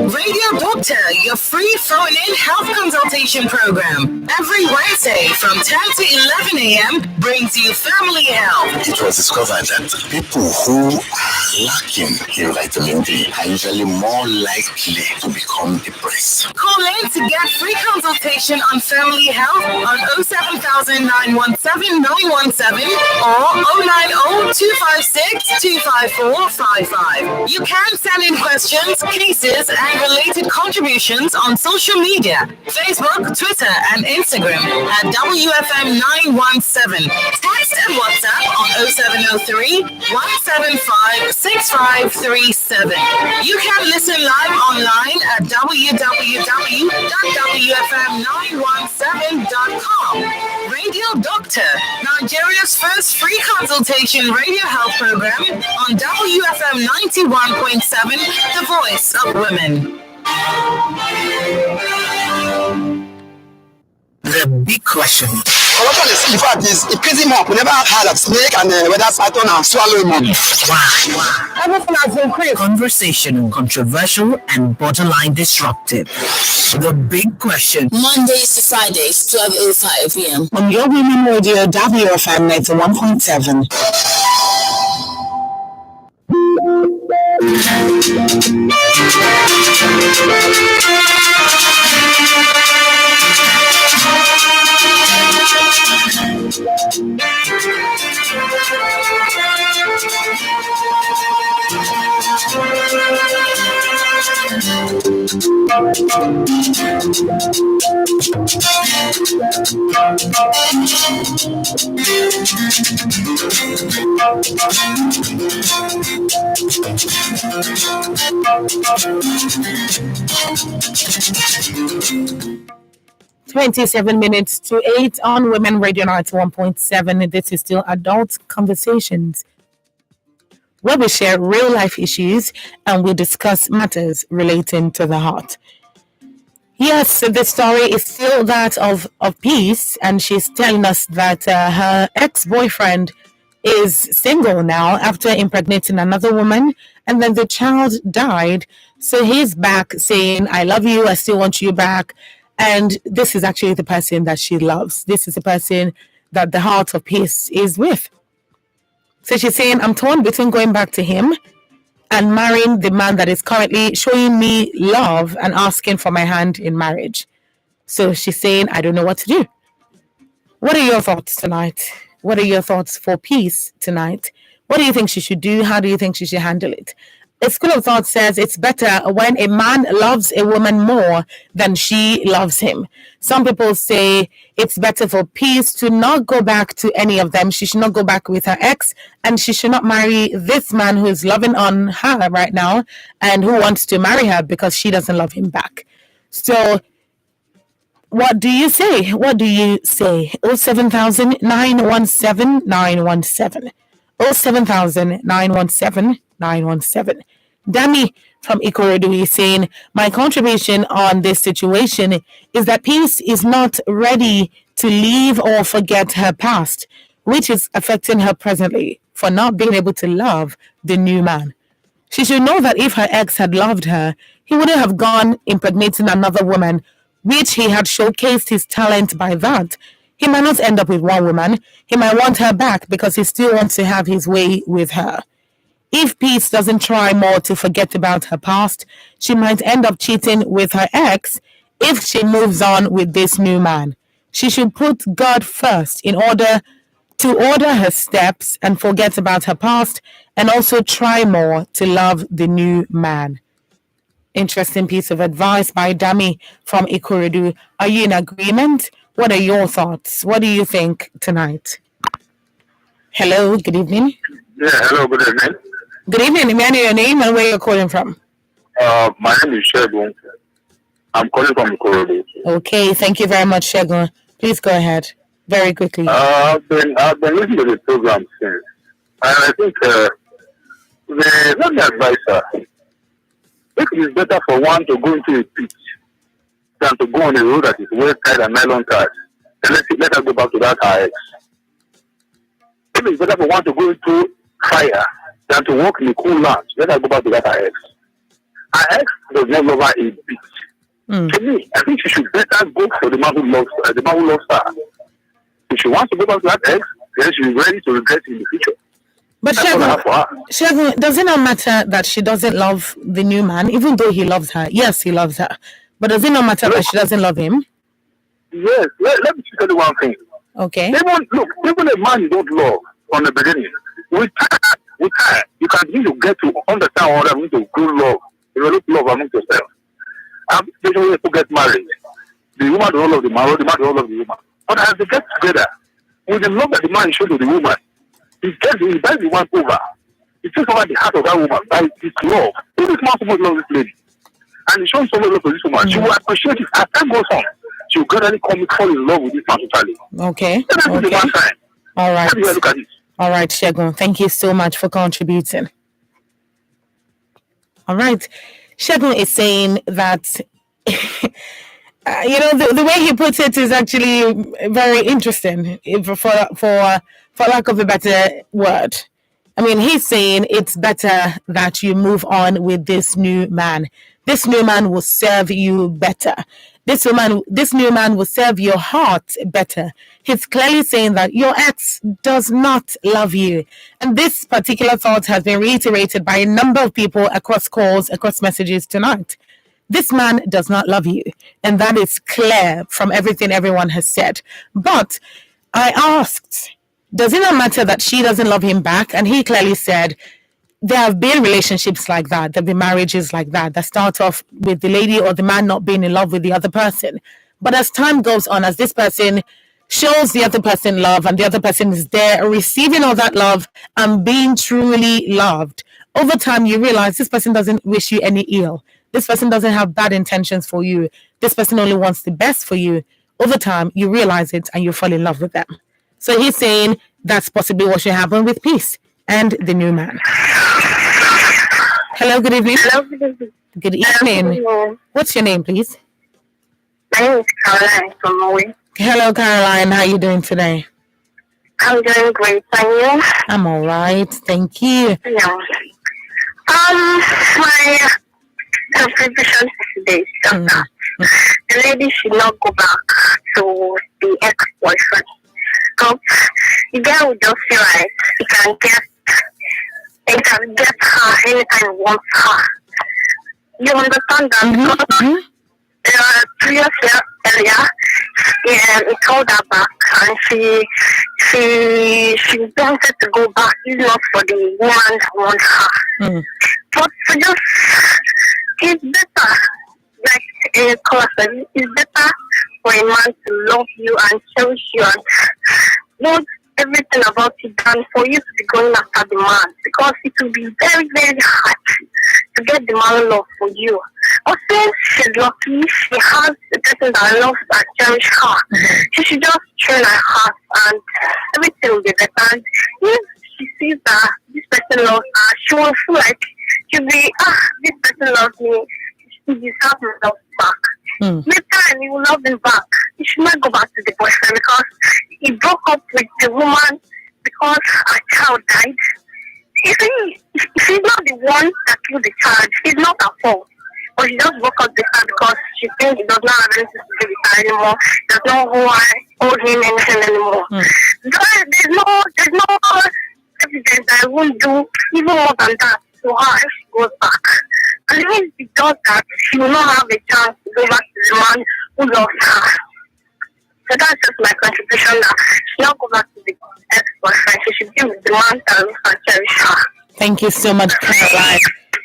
Radio Doctor, your free phone-in health consultation program. Every Wednesday from 10 to 11 a.m. brings you family health. It was discovered that people who are lacking in vitamin D are usually more likely to become depressed. Call in to get free consultation on family health on 07000 917 or 090-256-25455. You can send in questions, cases, and related contributions on social media, Facebook, Twitter, and Instagram at WFM917. Text and WhatsApp on 0703-175-6537. You can listen live online at www.wfm917.com. Radio Doctor, Nigeria's first free consultation radio health program on WFM 91.7, the voice of women. The big question. Corruption is, in fact, is increasing more. We never had a snake and whether Saturn and swallow money. Wow. Everything has increased. Conversational, controversial, and borderline disruptive. The big question. Mondays to Fridays, 12:05 p.m. On your women radio, WFM 91.7. Twenty-seven minutes to 8 on Women Radio 91.7. This is still Adult Conversations, where we share real life issues and we discuss matters relating to the heart. Yes, the story is still that of Peace, and she's telling us that her ex-boyfriend is single now after impregnating another woman, and then the child died. So he's back saying, I love you, I still want you back. And this is actually the person that she loves. This is the person that the heart of Peace is with. So she's saying, I'm torn between going back to him and marrying the man that is currently showing me love and asking for my hand in marriage. So she's saying, I don't know what to do. What are your thoughts tonight? What are your thoughts for Peace tonight? What do you think she should do? How do you think she should handle it? A school of thought says it's better when a man loves a woman more than she loves him. Some people say it's better for Peace to not go back to any of them. She should not go back with her ex, and she should not marry this man who is loving on her right now and who wants to marry her because she doesn't love him back. So what do you say? What do you say? 07000 917 917. 07000 917 917. Dami from Ikorodu is saying, my contribution on this situation is that Peace is not ready to leave or forget her past, which is affecting her presently for not being able to love the new man. She should know that if her ex had loved her, he wouldn't have gone impregnating another woman, which he had showcased his talent by that. He might not end up with one woman. He might want her back because he still wants to have his way with her. If Peace doesn't try more to forget about her past, she might end up cheating with her ex if she moves on with this new man. She should put God first in order to order her steps and forget about her past, and also try more to love the new man. Interesting piece of advice by Dami from Ikorodu. Are you in agreement? What are your thoughts? What do you think tonight? Hello, good evening. Yeah, hello, good evening. Good evening. May I know your name and where you're calling from? My name is Shegun. I'm calling from Ikorodu. Okay, thank you very much, Shegun. Please go ahead, very quickly. I've been listening to the program since, and I think let me advise her. It is better for one to go into a pit than to go on a road that is well tied and nylon tied. And let her go back to that her ex. It is better for one to go into fire than to walk in the cool land. Let her go back to that her ex. Her ex does not love her a bit. To me, I think she should better go for the man who loves her. If she wants to go back to that ex, then she is ready to regret in the future. But Shegun, does it not matter that she doesn't love the new man, even though he loves her? Yes, he loves her. But does it not matter that she doesn't love him? Yes, let me tell you one thing. Okay. Even a man you don't love from the beginning, with time, you can begin to get to understand what I mean to grow love, develop love among yourself. And especially when people get married, the woman does not love the man, or the man does not love the woman. But as they get together, with the love that the man shows to the woman, he buys the woman over. He takes over the heart of that woman by his love. If this man so much loves this lady, and he shows so much love to this woman, she will appreciate it. As time goes on, she will gradually fall in love with this man totally. Okay. Okay. One time. All right. Let me look at it. All right, Shegun. Thank you so much for contributing. All right. Shegun is saying that, the way he puts it is actually very interesting, for lack of a better word. I mean, he's saying it's better that you move on with this new man. This new man will serve you better. This new man will serve your heart better. He's clearly saying that your ex does not love you. And this particular thought has been reiterated by a number of people across calls, across messages tonight. This man does not love you. And that is clear from everything everyone has said. But I asked, does it not matter that she doesn't love him back? And he clearly said, there have been relationships like that. There have been marriages like that start off with the lady or the man not being in love with the other person. But as time goes on, as this person shows the other person love and the other person is there receiving all that love and being truly loved, over time you realize this person doesn't wish you any ill. This person doesn't have bad intentions for you. This person only wants the best for you. Over time, you realize it and you fall in love with them. So he's saying that's possibly what should happen with Peace and the new man. Hello, good evening. Hello, good evening. Good evening. Hello. What's your name, please? My name is Caroline from Norway. Hello, Caroline. How are you doing today? I'm doing great. And you? I'm all right. Thank you. Yeah. My contribution today is just that the lady should not go back to the ex-boyfriend. The guy would just feel like he can get her anytime he wants her. You understand that? Because previous year earlier, he told her back, and she wanted to go back, not for the woman that wants her. But So just, it's better, like a person, it's better for a man to love you and cherish you and want everything about you than for you to be going after the man, because it will be very, very hard to get the man love for you. But since she's lucky, she has the person that loves and cherishes her. She should just train her heart and everything will be better. And if she sees that this person loves her, she will feel like she'll be, this person loves me, he deserves my love back. Later and he will love him back. He should not go back to the boyfriend because he broke up with the woman because her child died. You see, she's not the one that killed the child. She's not her fault. But she just broke up with her because she thinks he does not have anything to do with her anymore. Does not hold him anything anymore. There's no evidence that I won't do even more than that to her if she goes back. And if she does that, she will not have a chance to go back to the man who loves her. So that's just my contribution that she should not go back to the ex-boyfriend. She should be with the man that loves and cherishes her. Thank you so much, Caroline.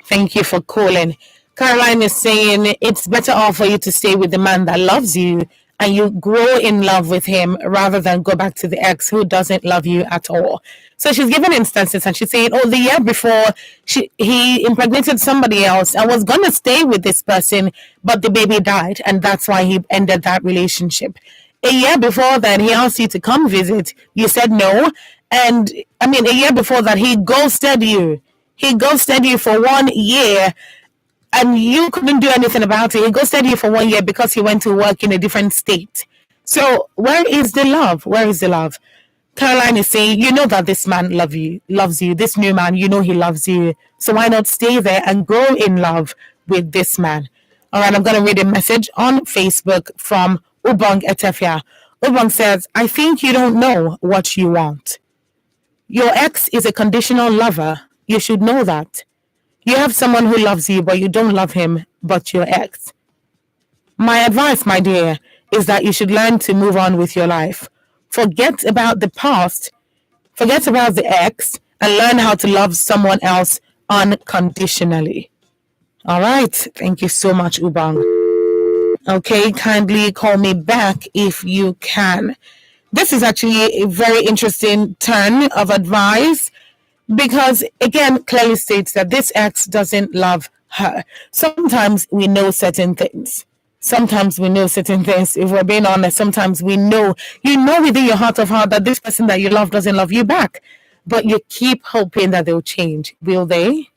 Thank you for calling. Caroline is saying it's better off for you to stay with the man that loves you and you grow in love with him rather than go back to the ex who doesn't love you at all. So she's given instances and she's saying, oh, the year before he impregnated somebody else. I was going to stay with this person, but the baby died. And that's why he ended that relationship. A year before that, he asked you to come visit. You said no. And I mean, a year before that, he ghosted you. He ghosted you for 1 year. And you couldn't do anything about it. He ghosted you for 1 year because he went to work in a different state. So where is the love? Where is the love? Caroline is saying, you know that this man loves you. This new man, you know he loves you. So why not stay there and grow in love with this man? All right, I'm going to read a message on Facebook from Ubong Etefia. Ubong says, I think you don't know what you want. Your ex is a conditional lover. You should know that. You have someone who loves you, but you don't love him, but your ex. My advice, my dear, is that you should learn to move on with your life. Forget about the past, forget about the ex, and learn how to love someone else unconditionally. All right. Thank you so much, Ubang. Okay, kindly call me back if you can. This is actually a very interesting turn of advice. Because, again, clearly states that this ex doesn't love her. Sometimes we know certain things. If we're being honest, sometimes we know. You know within your heart of heart that this person that you love doesn't love you back. But you keep hoping that they'll change. Will they?